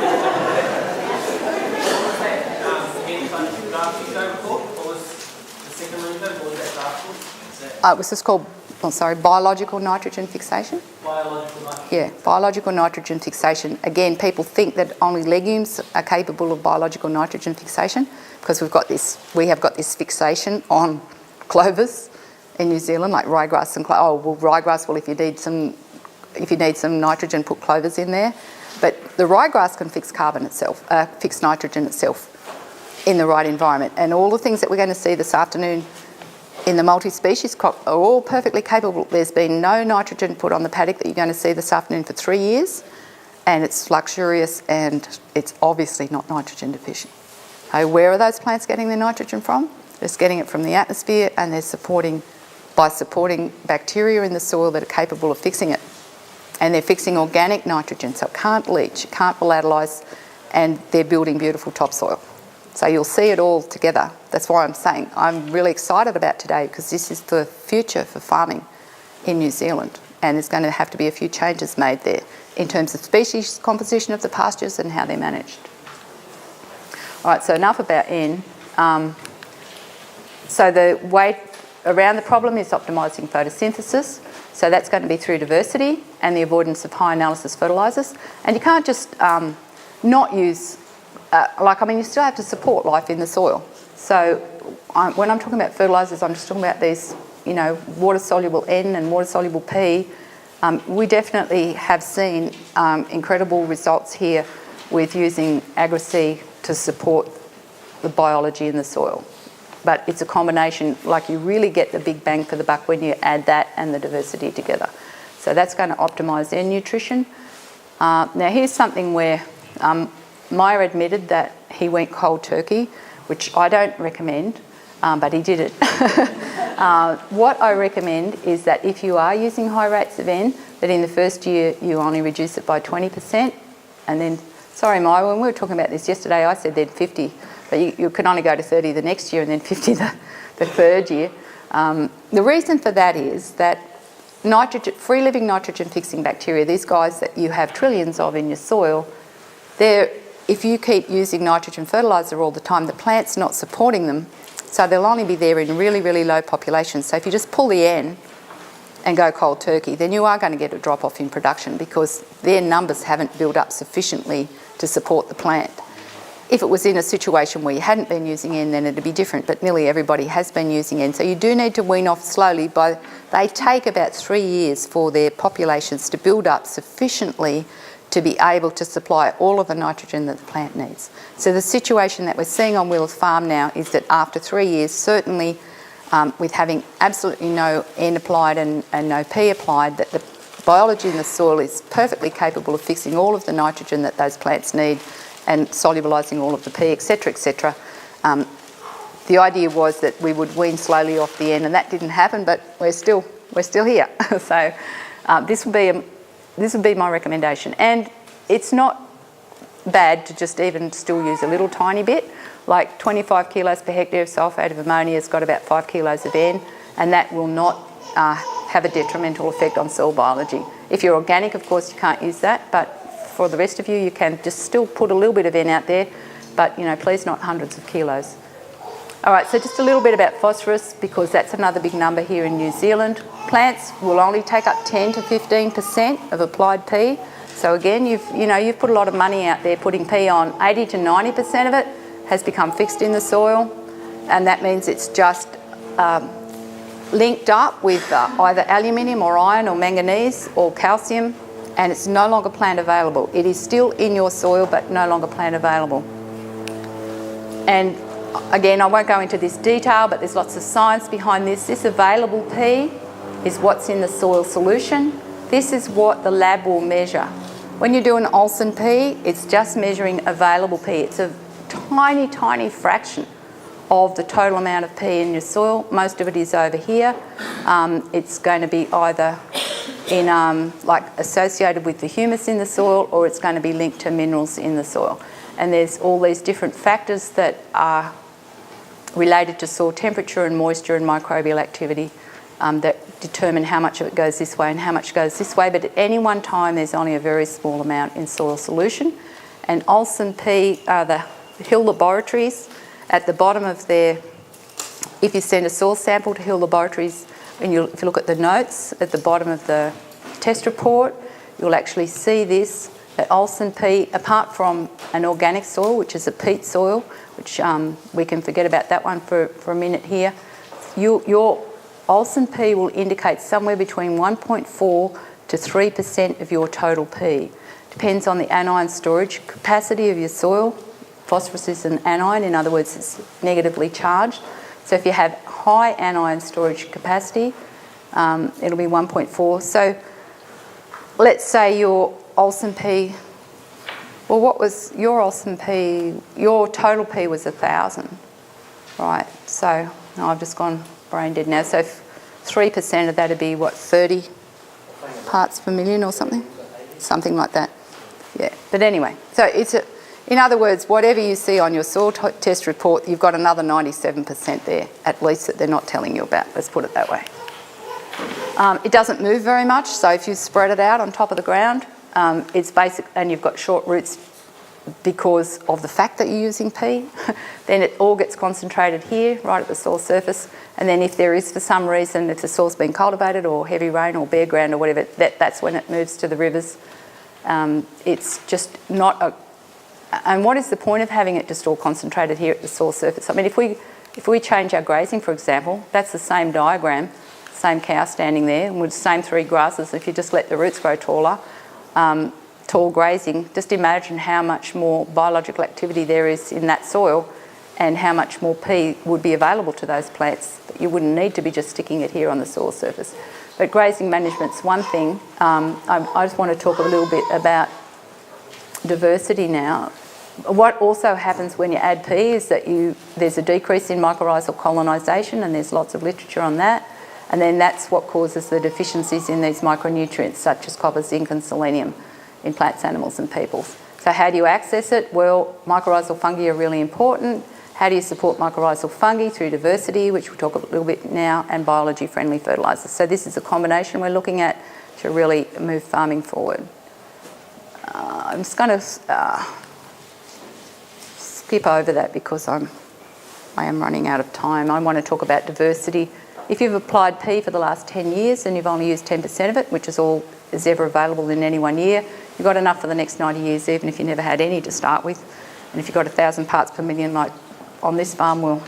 What was that again, kind of draft you go report? What was the second window? What was that draft for? It was just called, biological nitrogen fixation. Biological nitrogen. Yeah, biological nitrogen fixation. Again, people think that only legumes are capable of biological nitrogen fixation because we have got this fixation on clovers in New Zealand, like rye grass and rye grass. Well, if you need some nitrogen, put clovers in there. But the rye grass can fix fix nitrogen itself in the right environment. And all the things that we're going to see this afternoon in the multi-species crop are all perfectly capable. There's been no nitrogen put on the paddock that you're going to see this afternoon for 3 years, and it's luxurious and it's obviously not nitrogen deficient. Where are those plants getting their nitrogen from? They're just getting it from the atmosphere, and they're supporting bacteria in the soil that are capable of fixing it. And they're fixing organic nitrogen, so it can't leach, it can't volatilise, and they're building beautiful topsoil. So you'll see it all together. That's why I'm saying I'm really excited about today, because this is the future for farming in New Zealand, and there's going to have to be a few changes made there in terms of species composition of the pastures and how they're managed. All right, so enough about N. So the way around the problem is optimising photosynthesis. So that's going to be through diversity and the avoidance of high analysis fertilisers. And you can't just not use, you still have to support life in the soil. So when I'm talking about fertilisers, I'm just talking about these, water-soluble N and water-soluble P. We definitely have seen incredible results here with using Agrisea to support the biology in the soil. But it's a combination, you really get the big bang for the buck when you add that and the diversity together. So that's going to optimise their nutrition. Now here's something where Miah admitted that he went cold turkey, which I don't recommend, but he did it. What I recommend is that if you are using high rates of N, that in the first year you only reduce it by 20%. And then, sorry Miah, when we were talking about this yesterday, I said then 50. But you can only go to 30 the next year and then 50 the third year. The reason for that is that free-living nitrogen-fixing bacteria, these guys that you have trillions of in your soil, if you keep using nitrogen fertiliser all the time, the plant's not supporting them, so they'll only be there in really, really low populations. So if you just pull the N and go cold turkey, then you are going to get a drop-off in production because their numbers haven't built up sufficiently to support the plant. If it was in a situation where you hadn't been using N, then it'd be different, but nearly everybody has been using N. So you do need to wean off slowly. They take about 3 years for their populations to build up sufficiently to be able to supply all of the nitrogen that the plant needs. So the situation that we're seeing on Wills Farm now is that after 3 years, certainly with having absolutely no N applied and no P applied, that the biology in the soil is perfectly capable of fixing all of the nitrogen that those plants need and solubilising all of the P, etc., etc. The idea was that we would wean slowly off the N, and that didn't happen, but we're still here. So this would be my recommendation. And it's not bad to just even still use a little tiny bit, like 25 kilos per hectare of sulphate of ammonia has got about 5 kilos of N, and that will not have a detrimental effect on soil biology. If you're organic, of course, you can't use that, but for the rest of you, you can just still put a little bit of N out there, but please not hundreds of kilos. All right, so just a little bit about phosphorus, because that's another big number here in New Zealand. Plants will only take up 10 to 15% of applied P. So again, you've put a lot of money out there putting P on. 80 to 90% of it has become fixed in the soil, and that means it's just linked up with either aluminium or iron or manganese or calcium, and it's no longer plant available. It is still in your soil, but no longer plant available. And again, I won't go into this detail, but there's lots of science behind this. This available P is what's in the soil solution. This is what the lab will measure. When you do an Olsen P, it's just measuring available P. It's a tiny, tiny fraction of the total amount of P in your soil. Most of it is over here. It's going to be either in associated with the humus in the soil, or it's going to be linked to minerals in the soil. And there's all these different factors that are related to soil temperature and moisture and microbial activity that determine how much of it goes this way and how much goes this way, but at any one time there's only a very small amount in soil solution. And Olsen P are the Hill Laboratories. At the bottom of their, if you send a soil sample to Hill Laboratories, and if you look at the notes at the bottom of the test report, you'll actually see this, that Olsen P, apart from an organic soil, which is a peat soil, which we can forget about that one for a minute here, your Olsen P will indicate somewhere between 1.4 to 3% of your total P. Depends on the anion storage capacity of your soil. Phosphorus is an anion, in other words, it's negatively charged. So if you have high anion storage capacity, it'll be 1.4. So let's say your Olsen P, well, what was your Olsen P? Your total P was 1,000, right? So no, I've just gone brain dead now. So 3% of that would be, what, 30 parts per million or something? Something like that. Yeah, but anyway, so it's a, in other words, whatever you see on your soil test report, you've got another 97% there, at least, that they're not telling you about. Let's put it that way. It doesn't move very much, so if you spread it out on top of the ground, it's basic, and you've got short roots because of the fact that you're using P, then it all gets concentrated here, right at the soil surface, and then if there is, for some reason, if the soil's been cultivated or heavy rain or bare ground or whatever, that's when it moves to the rivers. It's just not a... And what is the point of having it just all concentrated here at the soil surface? I mean, if we change our grazing, for example, that's the same diagram, same cow standing there, and with the same 3 grasses. If you just let the roots grow taller, tall grazing, just imagine how much more biological activity there is in that soil and how much more P would be available to those plants. You wouldn't need to be just sticking it here on the soil surface. But grazing management's one thing. I just want to talk a little bit about diversity now. What also happens when you add P is that there's a decrease in mycorrhizal colonisation, and there's lots of literature on that. And then that's what causes the deficiencies in these micronutrients such as copper, zinc and selenium in plants, animals and people. So how do you access it? Well, mycorrhizal fungi are really important. How do you support mycorrhizal fungi? Through diversity, which we'll talk a little bit now, and biology-friendly fertilisers. So this is a combination we're looking at to really move farming forward. I'm just going to skip over that because I am running out of time. I want to talk about diversity. If you've applied P for the last 10 years and you've only used 10% of it, which is all is ever available in any one year, you've got enough for the next 90 years, even if you never had any to start with. And if you've got 1,000 parts per million like on this farm, well,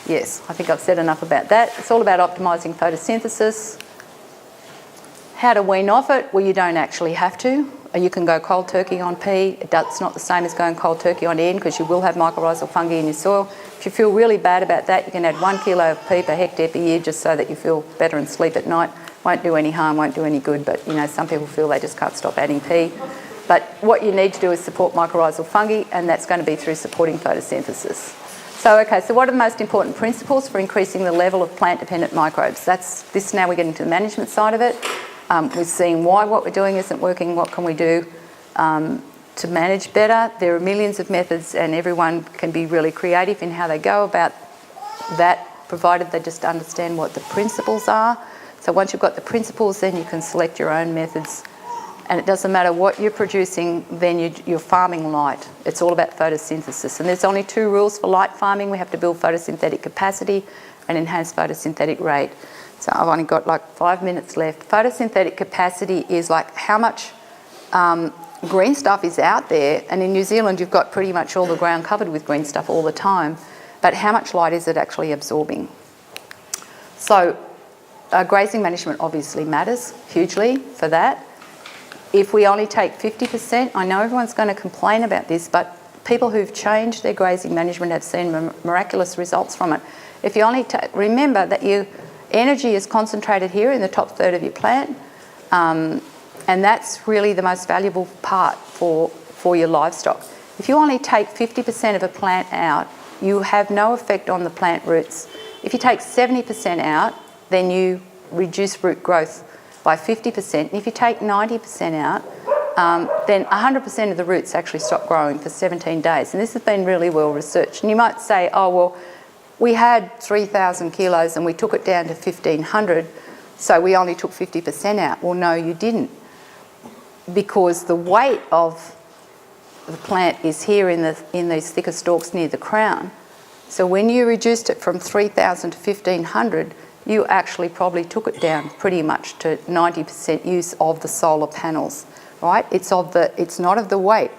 yes, I think I've said enough about that. It's all about optimising photosynthesis. How to wean off it? Well, you don't actually have to. You can go cold turkey on P. It's not the same as going cold turkey on N because you will have mycorrhizal fungi in your soil. If you feel really bad about that, you can add 1 kilo of P per hectare per year just so that you feel better and sleep at night. Won't do any harm, won't do any good, but you know, some people feel they just can't stop adding P. But what you need to do is support mycorrhizal fungi, and that's going to be through supporting photosynthesis. So, okay, so what are the most important principles for increasing the level of plant-dependent microbes? That's this. Now we're getting to the management side of it. We're seeing why what we're doing isn't working, what can we do to manage better. There are millions of methods and everyone can be really creative in how they go about that, provided they just understand what the principles are. So once you've got the principles, then you can select your own methods. And it doesn't matter what you're producing, then you're farming light. It's all about photosynthesis. And there's only 2 rules for light farming. We have to build photosynthetic capacity and enhance photosynthetic rate. So I've only got like 5 minutes left. Photosynthetic capacity is like how much green stuff is out there. And in New Zealand, you've got pretty much all the ground covered with green stuff all the time. But how much light is it actually absorbing? So grazing management obviously matters hugely for that. If we only take 50%, I know everyone's going to complain about this, but people who've changed their grazing management have seen miraculous results from it. If you only remember that your energy is concentrated here in the top third of your plant, and that's really the most valuable part for your livestock. If you only take 50% of a plant out, you have no effect on the plant roots. If you take 70% out, then you reduce root growth by 50%. And if you take 90% out, then 100% of the roots actually stop growing for 17 days. And this has been really well researched. And you might say, oh, well, we had 3,000 kilos and we took it down to 1,500, so we only took 50% out. Well, no, you didn't, because the weight of the plant is here in these thicker stalks near the crown. So when you reduced it from 3,000 to 1,500, you actually probably took it down pretty much to 90% use of the solar panels, right? It's not of the weight.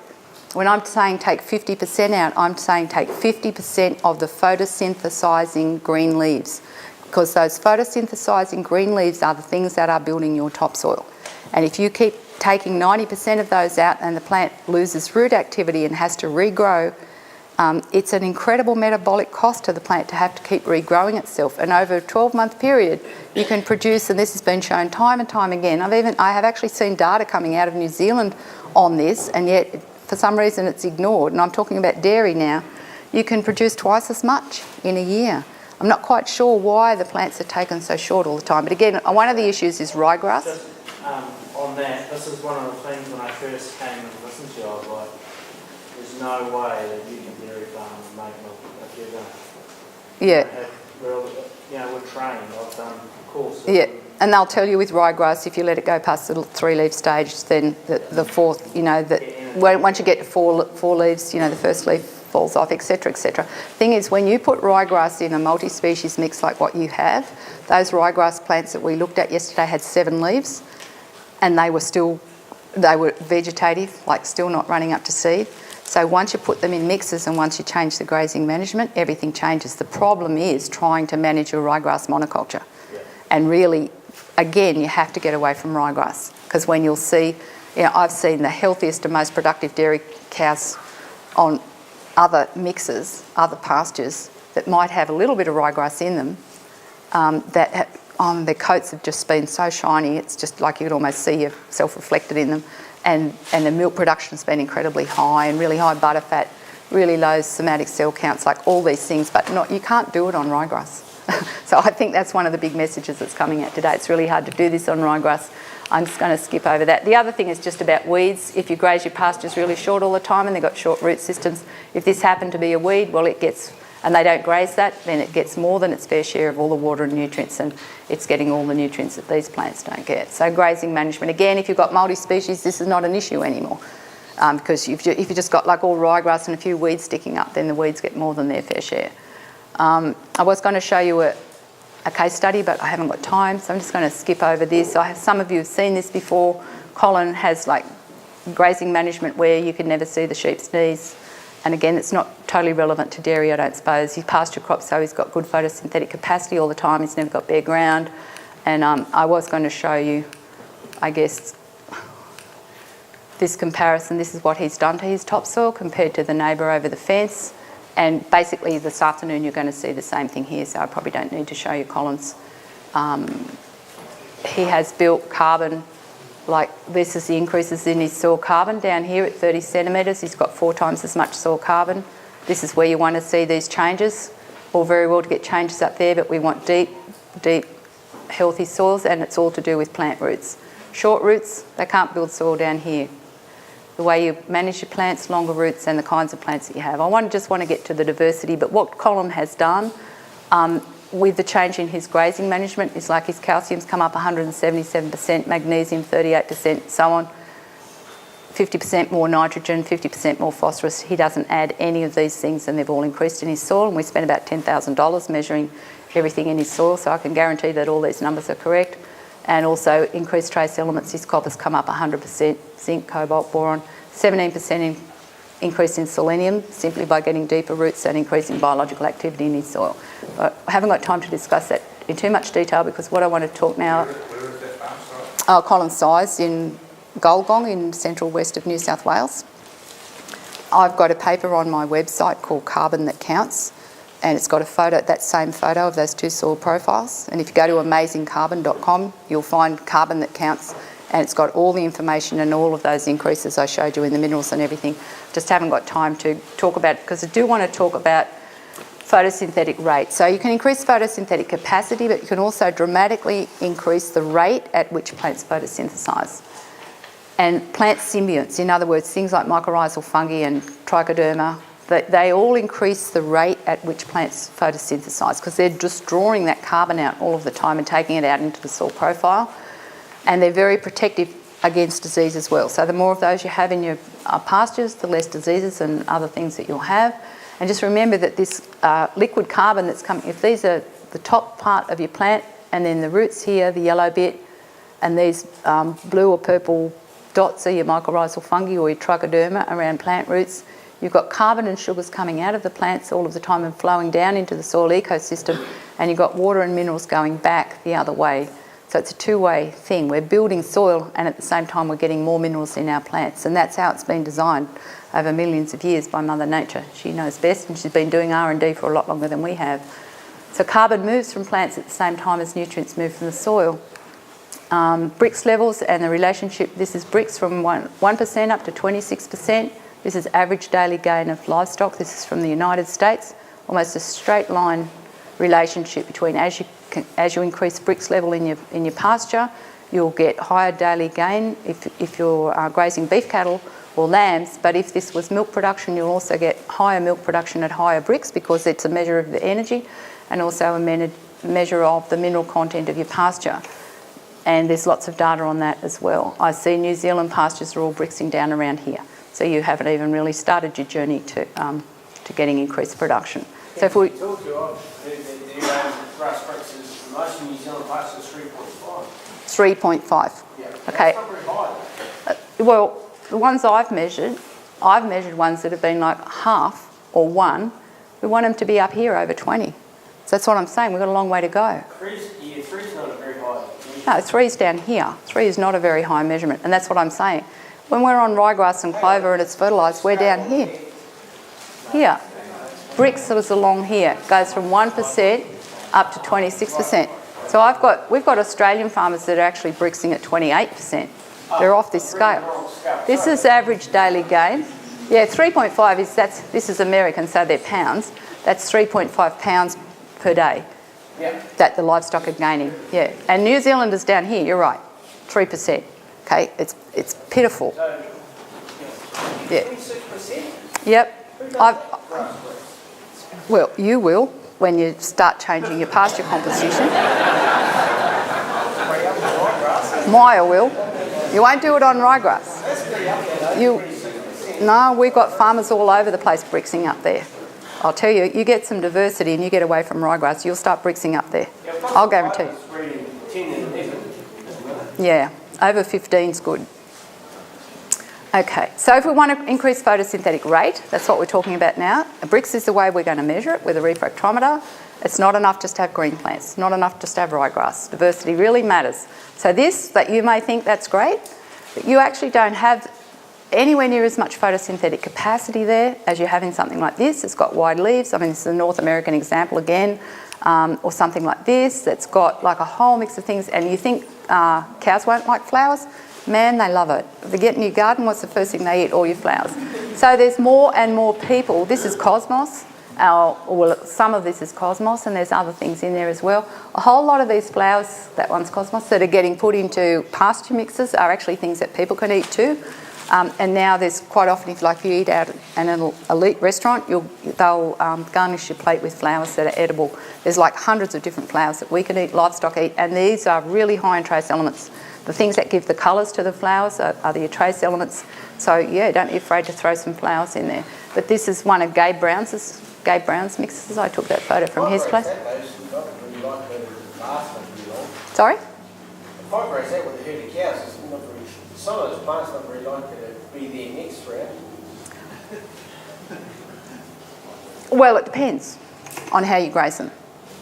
When I'm saying take 50% out, I'm saying take 50% of the photosynthesizing green leaves, because those photosynthesizing green leaves are the things that are building your topsoil. And if you keep taking 90% of those out and the plant loses root activity and has to regrow, it's an incredible metabolic cost to the plant to have to keep regrowing itself. And over a 12-month period, you can produce, and this has been shown time and time again. I have actually seen data coming out of New Zealand on this, and yet for some reason it's ignored. And I'm talking about dairy now. You can produce twice as much in a year. I'm not quite sure why the plants are taken so short all the time. But again, one of the issues is ryegrass. Just on that, this is one of the things when I first came and listened to you, I was like, there's no way that you can dairy farm and make milk if you're going to Yeah. we're trained, I've done courses. Yeah, and they'll tell you with ryegrass, if you let it go past the 3-leaf stage, then the fourth, once you get to four leaves, the first leaf falls off, etc., etc. Thing is, when you put ryegrass in a multi-species mix like what you have, those ryegrass plants that we looked at yesterday had 7 leaves, and they were vegetative, like still not running up to seed. So once you put them in mixes and once you change the grazing management, everything changes. The problem is trying to manage your ryegrass monoculture. Yeah. And really, again, you have to get away from ryegrass, because when you'll see, I've seen the healthiest and most productive dairy cows on other mixes, other pastures that might have a little bit of ryegrass in them, their coats have just been so shiny, it's just like you can almost see yourself reflected in them. And the milk production's been incredibly high, and really high butter fat, really low somatic cell counts, like all these things, but you can't do it on ryegrass. So I think that's one of the big messages that's coming out today. It's really hard to do this on ryegrass. I'm just going to skip over that. The other thing is just about weeds. If you graze your pastures really short all the time and they've got short root systems, if this happened to be a weed, well, it gets, and they don't graze that, then it gets more than its fair share of all the water and nutrients, and it's getting all the nutrients that these plants don't get. So grazing management, again, if you've got multi-species, this is not an issue anymore, because if you just got like all ryegrass and a few weeds sticking up, then the weeds get more than their fair share. I was going to show you a case study, but I haven't got time, so I'm just going to skip over this. Some of you have seen this before. Colin has like grazing management where you can never see the sheep's knees. And again, it's not totally relevant to dairy, I don't suppose. He's pasture crops, so he's got good photosynthetic capacity all the time. He's never got bare ground. And I was going to show you, I guess, this comparison. This is what he's done to his topsoil compared to the neighbour over the fence. And basically this afternoon you're going to see the same thing here, so I probably don't need to show you Colin's. He has built carbon, like this is the increases in his soil carbon down here at 30 centimetres. He's got 4 times as much soil carbon. This is where you want to see these changes. All very well to get changes up there, but we want deep, healthy soils, and it's all to do with plant roots. Short roots, they can't build soil down here. The way you manage your plants, longer roots, and the kinds of plants that you have. just want to get to the diversity, but what Colin has done with the change in his grazing management is like his calcium's come up 177%, magnesium 38%, so on. 50% more nitrogen, 50% more phosphorus. He doesn't add any of these things, and they've all increased in his soil, and we spent about $10,000 measuring everything in his soil, so I can guarantee that all these numbers are correct. And also increased trace elements, his copper's come up 100%, zinc, cobalt, boron, 17% increase in selenium simply by getting deeper roots and increasing biological activity in his soil. But I haven't got time to discuss that in too much detail, because what I want to talk now... Where is that farm site? Colin Size in Golgong in central west of New South Wales. I've got a paper on my website called Carbon That Counts, and it's got a photo, that same photo of those 2 soil profiles. And if you go to amazingcarbon.com, you'll find Carbon That Counts, and it's got all the information and all of those increases I showed you in the minerals and everything. Just haven't got time to talk about it, because I do want to talk about photosynthetic rates. So you can increase photosynthetic capacity, but you can also dramatically increase the rate at which plants photosynthesize. And plant symbionts, in other words, things like mycorrhizal fungi and trichoderma, they all increase the rate at which plants photosynthesize because they're just drawing that carbon out all of the time and taking it out into the soil profile. And they're very protective against disease as well. So the more of those you have in your pastures, the less diseases and other things that you'll have. And just remember that this liquid carbon that's coming, if these are the top part of your plant and then the roots here, the yellow bit, and these blue or purple dots are your mycorrhizal fungi or your trichoderma around plant roots, you've got carbon and sugars coming out of the plants all of the time and flowing down into the soil ecosystem, and you've got water and minerals going back the other way. So it's a two-way thing. We're building soil and at the same time we're getting more minerals in our plants, and that's how it's been designed over millions of years by Mother Nature. She knows best, and she's been doing R&D for a lot longer than we have. So carbon moves from plants at the same time as nutrients move from the soil. Brix levels and the relationship, this is Brix from 1% up to 26%. This is average daily gain of livestock. This is from the United States. Almost a straight line relationship between as you increase Brix level in your pasture, you'll get higher daily gain if you're grazing beef cattle or lambs. But if this was milk production, you'll also get higher milk production at higher Brix because it's a measure of the energy and also a measure of the mineral content of your pasture. And there's lots of data on that as well. I see New Zealand pastures are all Brixing down around here. So you haven't even really started your journey to getting increased production. So if we talk to the grass Brix is most of New Zealand pastures 3.5. 3.5. Yeah. Okay. That's not very high. Well, the ones I've measured ones that have been like half or 1. We want them to be up here over 20. So that's what I'm saying. We've got a long way to go. Three's not a very high. No, 3's down here. 3 is not a very high measurement, and that's what I'm saying. When we're on ryegrass and clover and it's fertilised, we're down here. Here. Brix is along here. Goes from 1% up to 26%. So we've got Australian farmers that are actually Brixing at 28%. They're off this scale. This is average daily gain. Yeah, 3.5 this is American, so they're pounds. That's 3.5 pounds per day. Yeah. That the livestock are gaining, yeah. And New Zealand is down here, you're right, 3%. Okay, it's pitiful. So, Yeah. 26%? Yep. Well, you will when you start changing your pasture composition. Miah will. You won't do it on ryegrass. No, we've got farmers all over the place Brixing up there. I'll tell you, you get some diversity and you get away from ryegrass, you'll start Brixing up there. I'll guarantee you. Yeah, over 15's good. Okay, so if we want to increase photosynthetic rate, that's what we're talking about now. A Brix is the way we're going to measure it with a refractometer. It's not enough just to have green plants, not enough just to have ryegrass. Diversity really matters. So this, that you may think that's great, but you actually don't have anywhere near as much photosynthetic capacity there as you have in something like this. It's got wide leaves. I mean, this is a North American example again, or something like this that's got like a whole mix of things. And you think cows won't like flowers? Man, they love it. If they get in your garden, what's the first thing they eat? All your flowers. So there's more and more people. This is cosmos. Well, some of this is cosmos, and there's other things in there as well. A whole lot of these flowers, that one's cosmos, that are getting put into pasture mixes are actually things that people can eat too. And now there's quite often, if you eat out at an elite restaurant, they'll garnish your plate with flowers that are edible. There's like hundreds of different flowers that we can eat, livestock eat, and these are really high in trace elements. The things that give the colours to the flowers are the trace elements. So yeah, don't be afraid to throw some flowers in there. But this is one of Gabe Brown's mixes. I took that photo from his place. Sorry? If I graze that with a herd of cows, it's not very, some of those plants not very likely to be there next round. Well, it depends on how you graze them.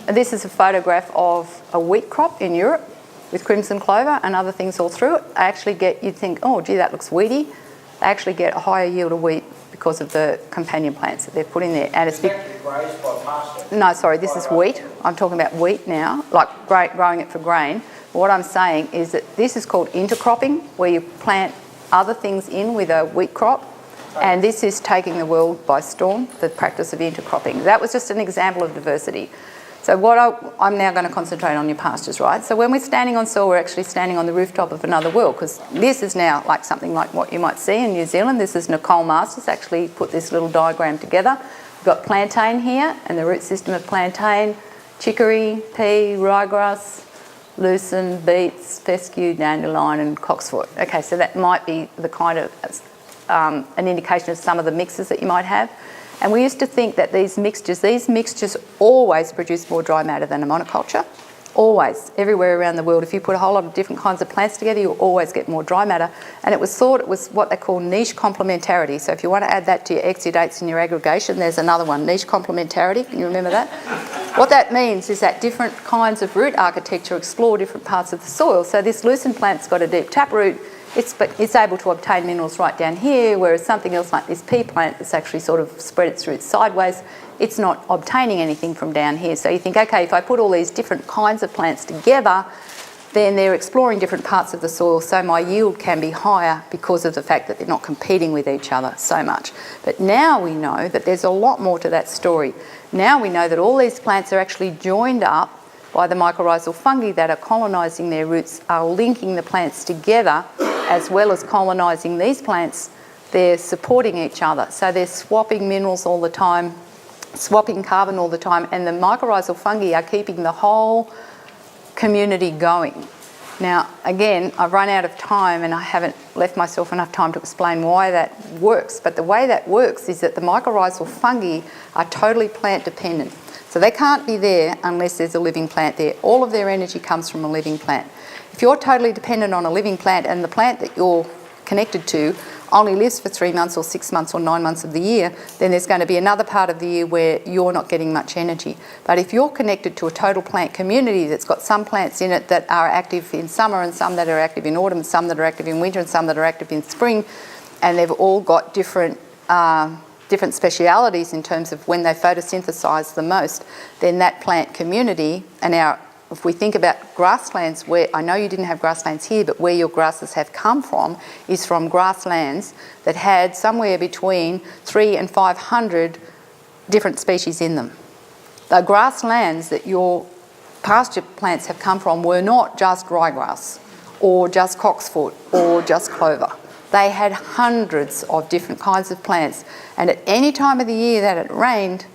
And this is a photograph of a wheat crop in Europe with crimson clover and other things all through it. You'd think, oh, gee, that looks weedy. They actually get a higher yield of wheat because of the companion plants that they've put in there. And it's grazed by pasture? No, sorry, this is wheat. I'm talking about wheat now, like growing it for grain. What I'm saying is that this is called intercropping, where you plant other things in with a wheat crop, and this is taking the world by storm, the practice of intercropping. That was just an example of diversity. So I'm now going to concentrate on your pastures, right? So when we're standing on soil, we're actually standing on the rooftop of another world, because this is now like something like what you might see in New Zealand. This is Nicole Masters actually put this little diagram together. We've got plantain here and the root system of plantain, chicory, pea, ryegrass, lucerne, beets, fescue, dandelion and cocksfoot. Okay, so that might be the kind of an indication of some of the mixes that you might have. And we used to think that these mixtures always produce more dry matter than a monoculture. Always, everywhere around the world. If you put a whole lot of different kinds of plants together, you'll always get more dry matter. And it was thought it was what they call niche complementarity. So if you want to add that to your exudates and your aggregation, there's another one, niche complementarity. Can you remember that? What that means is that different kinds of root architecture explore different parts of the soil. So this lucerne plant's got a deep taproot. It's able to obtain minerals right down here, whereas something else like this pea plant that's actually sort of spread its roots sideways, it's not obtaining anything from down here. So you think, okay, if I put all these different kinds of plants together, then they're exploring different parts of the soil, so my yield can be higher because of the fact that they're not competing with each other so much. But now we know that there's a lot more to that story. Now we know that all these plants are actually joined up by the mycorrhizal fungi that are colonising their roots, are linking the plants together, as well as colonising these plants. They're supporting each other. So they're swapping minerals all the time, swapping carbon all the time, and the mycorrhizal fungi are keeping the whole community going. Now, again, I've run out of time and I haven't left myself enough time to explain why that works, but the way that works is that the mycorrhizal fungi are totally plant dependent. So they can't be there unless there's a living plant there. All of their energy comes from a living plant. If you're totally dependent on a living plant and the plant that you're connected to only lives for 3 months or 6 months or 9 months of the year, then there's going to be another part of the year where you're not getting much energy. But if you're connected to a total plant community that's got some plants in it that are active in summer and some that are active in autumn, some that are active in winter and some that are active in spring, and they've all got different specialities in terms of when they photosynthesize the most, then that plant community, and if we think about grasslands, where I know you didn't have grasslands here, but where your grasses have come from is from grasslands that had somewhere between 300 and 500 different species in them. The grasslands that your pasture plants have come from were not just ryegrass or just cocksfoot or just clover. They had hundreds of different kinds of plants, and at any time of the year that it rained,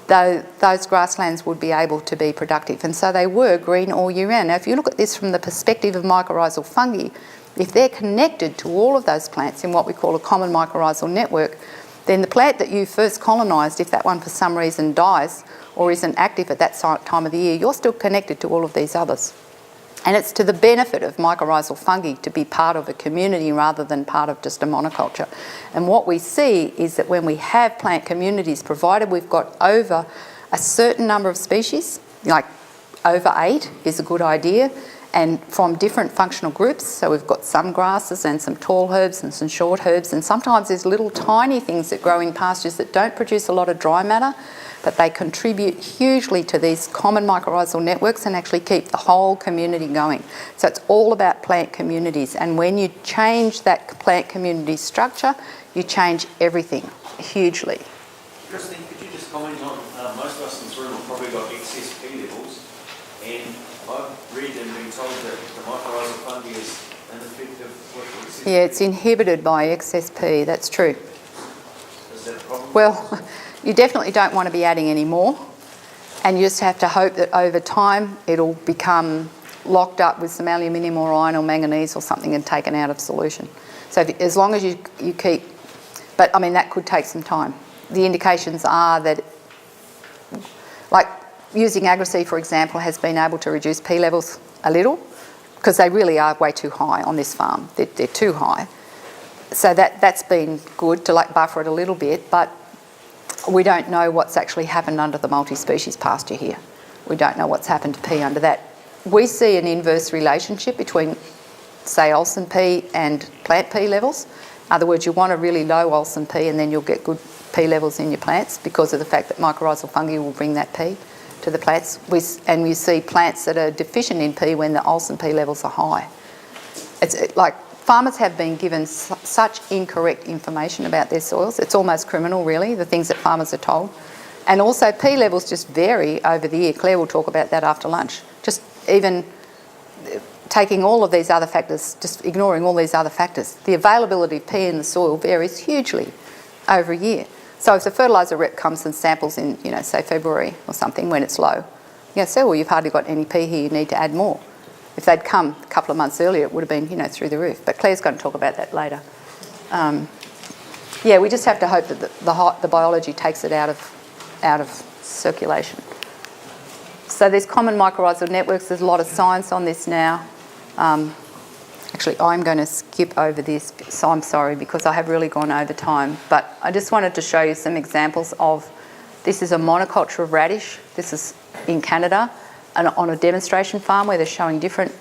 those grasslands would be able to be productive, and so they were green all year round. Now, if you look at this from the perspective of mycorrhizal fungi, if they're connected to all of those plants in what we call a common mycorrhizal network, then the plant that you first colonised, if that one for some reason dies or isn't active at that time of the year, you're still connected to all of these others. And it's to the benefit of mycorrhizal fungi to be part of a community rather than part of just a monoculture. And what we see is that when we have plant communities, provided we've got over a certain number of species, like over 8 is a good idea, and from different functional groups, so we've got some grasses and some tall herbs and some short herbs, and sometimes there's little tiny things that grow in pastures that don't produce a lot of dry matter, but they contribute hugely to these common mycorrhizal networks and actually keep the whole community going. So it's all about plant communities, and when you change that plant community structure, you change everything hugely. Christine, could you just comment on, most of us in this room have probably got excess P levels, and I've read and been told that the mycorrhizal fungi is ineffective with excess P. Yeah, it's inhibited by excess P, that's true. Is that a problem? Well, you definitely don't want to be adding any more, and you just have to hope that over time it'll become locked up with some aluminium or iron or manganese or something and taken out of solution. So as long as you keep, but I mean that could take some time. The indications are that, like using Agrisea for example, has been able to reduce P levels a little because they really are way too high on this farm. They're too high. So that's been good to like buffer it a little bit, but we don't know what's actually happened under the multi-species pasture here. We don't know what's happened to P under that. We see an inverse relationship between, say, Olsen P and plant P levels. In other words, you want a really low Olsen P and then you'll get good P levels in your plants because of the fact that mycorrhizal fungi will bring that P to the plants. And we see plants that are deficient in P when the Olsen P levels are high. It's like farmers have been given such incorrect information about their soils. It's almost criminal, really, the things that farmers are told. And also P levels just vary over the year. Claire will talk about that after lunch. Just even taking all of these other factors, just ignoring all these other factors, the availability of P in the soil varies hugely over a year. So if the fertiliser rep comes and samples in, say February or something when it's low, well, you've hardly got any P here, you need to add more. If they'd come a couple of months earlier, it would have been, through the roof. But Claire's going to talk about that later. We just have to hope that the biology takes it out of circulation. So there's common mycorrhizal networks. There's a lot of science on this now. Actually, I'm going to skip over this, so I'm sorry because I have really gone over time. But I just wanted to show you some examples of, this is a monoculture of radish. This is in Canada and on a demonstration farm where they're showing different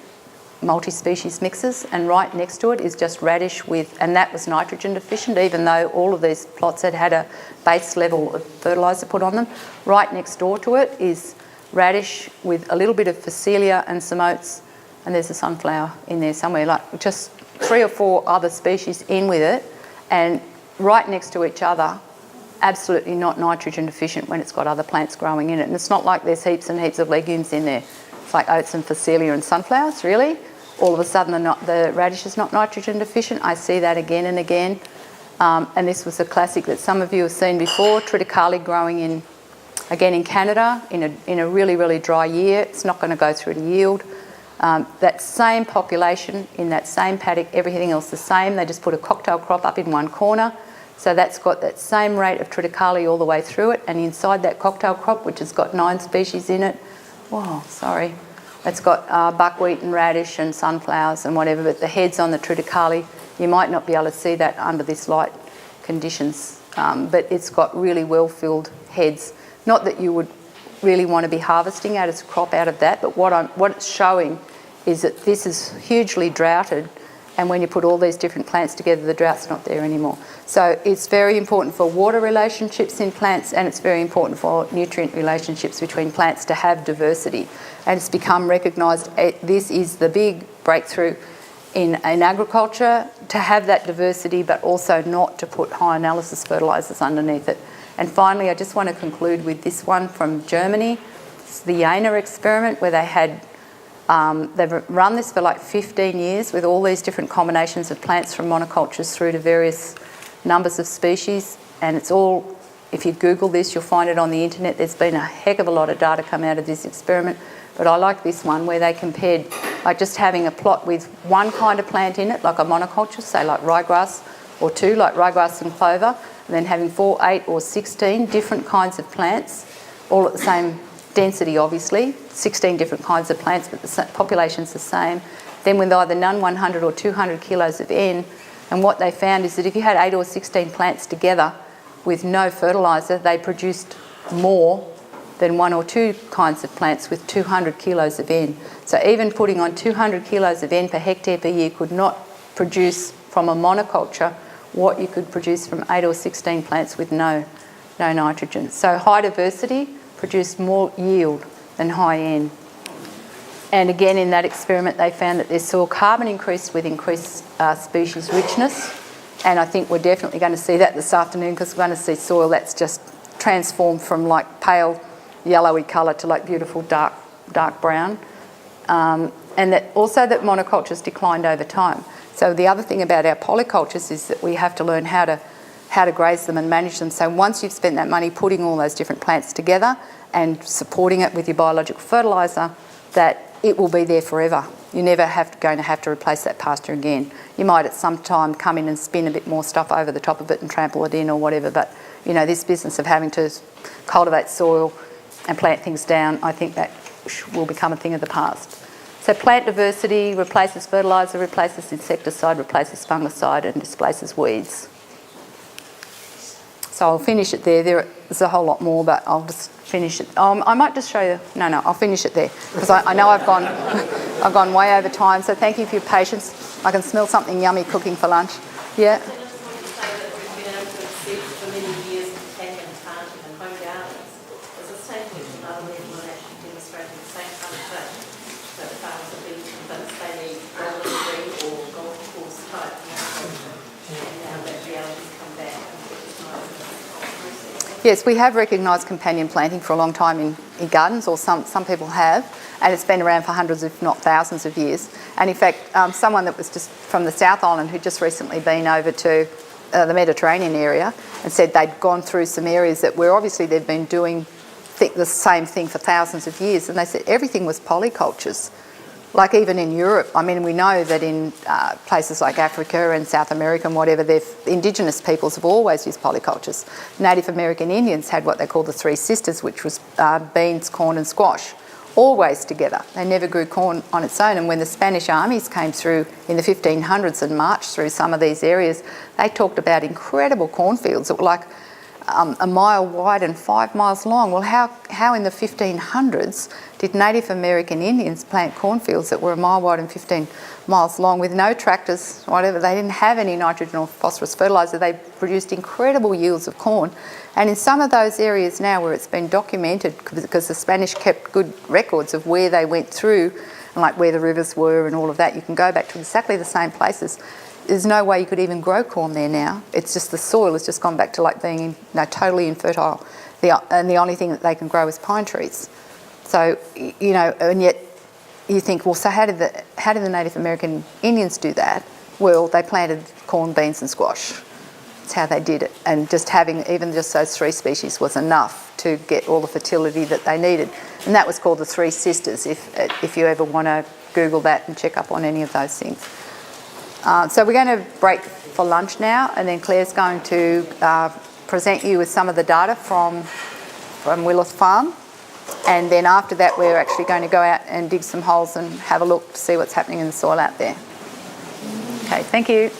multi-species mixes, and right next to it is just radish with, and that was nitrogen deficient, even though all of these plots had a base level of fertiliser put on them. Right next door to it is radish with a little bit of Phacelia and some oats, and there's a sunflower in there somewhere, like just 3 or 4 other species in with it, and right next to each other, absolutely not nitrogen deficient when it's got other plants growing in it. And it's not like there's heaps and heaps of legumes in there. It's like oats and Phacelia and sunflowers, really. All of a sudden the radish is not nitrogen deficient. I see that again and again. And this was a classic that some of you have seen before, triticale growing in Canada in a really, really dry year. It's not going to go through to yield. That same population in that same paddock, everything else the same. They just put a cocktail crop up in one corner. So that's got that same rate of triticale all the way through it, and inside that cocktail crop, which has got 9 species in it, it's got buckwheat and radish and sunflowers and whatever, but the heads on the triticale, you might not be able to see that under this light conditions, but it's got really well-filled heads. Not that you would really want to be harvesting out as a crop out of that, but what it's showing is that this is hugely droughted, and when you put all these different plants together, the drought's not there anymore. So it's very important for water relationships in plants, and it's very important for nutrient relationships between plants to have diversity. And it's become recognised, this is the big breakthrough in agriculture, to have that diversity, but also not to put high analysis fertilisers underneath it. And finally, I just want to conclude with this one from Germany. It's the Jena experiment, where they had they've run this for like 15 years with all these different combinations of plants from monocultures through to various numbers of species, and it's all, if you Google this, you'll find it on the internet. There's been a heck of a lot of data come out of this experiment, but I like this one where they compared like just having a plot with one kind of plant in it, like a monoculture, say like rye grass, or 2, like rye grass and clover, and then having 4, 8 or 16 different kinds of plants, all at the same density obviously, 16 different kinds of plants, but the population's the same, then with either none 100 or 200 kilos of N. And what they found is that if you had 8 or 16 plants together with no fertiliser, they produced more than 1 or 2 kinds of plants with 200 kilos of N. So even putting on 200 kilos of N per hectare per year could not produce from a monoculture what you could produce from 8 or 16 plants with no nitrogen. So high diversity produced more yield than high N. And again, in that experiment, they found that their soil carbon increased with increased species richness. And I think we're definitely going to see that this afternoon, because we're going to see soil that's just transformed from like pale yellowy colour to like beautiful dark brown. And that also that monocultures declined over time. So the other thing about our polycultures is that we have to learn how to graze them and manage them. So once you've spent that money putting all those different plants together and supporting it with your biological fertiliser, that it will be there forever. You're never going to have to replace that pasture again. You might at some time come in and spin a bit more stuff over the top of it and trample it in or whatever, but this business of having to cultivate soil and plant things down, I think that will become a thing of the past. So plant diversity replaces fertiliser, replaces insecticide, replaces fungicide, and displaces weeds. So I'll finish it there. There's a whole lot more, but I'll just finish it. I might just show you. No, I'll finish it there, because I know I've gone way over time. So thank you for your patience. I can smell something yummy cooking for lunch. Yeah. I just wanted to say that we've been able to accept for many years the tech and planting and home gardens. There's a same picture another level and actually demonstrating the same kind of thing that the farmers have been convinced they need golden green or golf course type monoculture. And now that reality's come back and Yes, we have recognised companion planting for a long time in gardens, or some people have, and it's been around for hundreds, if not thousands of years. And in fact, someone that was just from the South Island who'd just recently been over to the Mediterranean area and said they'd gone through some areas that where obviously they'd been doing the same thing for thousands of years, and they said everything was polycultures. Like even in Europe, I mean, we know that in places like Africa and South America and whatever, indigenous peoples have always used polycultures. Native American Indians had what they call the three sisters, which was beans, corn and squash, always together. They never grew corn on its own. And when the Spanish armies came through in the 1500s and marched through some of these areas, they talked about incredible cornfields that were like a mile wide and 5 miles long. Well, how in the 1500s did Native American Indians plant cornfields that were a mile wide and 15 miles long with no tractors, whatever? They didn't have any nitrogen or phosphorus fertiliser. They produced incredible yields of corn. And in some of those areas now where it's been documented, because the Spanish kept good records of where they went through and like where the rivers were and all of that, you can go back to exactly the same places. There's no way you could even grow corn there now. It's just the soil has just gone back to like being totally infertile. And the only thing that they can grow is pine trees. So, you know, and yet you think, well, so how did the Native American Indians do that? Well, they planted corn, beans and squash. That's how they did it. And just having even just those three species was enough to get all the fertility that they needed. And that was called the Three Sisters, if you ever want to Google that and check up on any of those things. So we're going to break for lunch now, and then Claire's going to present you with some of the data from Willis Farm. And then after that, we're actually going to go out and dig some holes and have a look to see what's happening in the soil out there. Okay, thank you.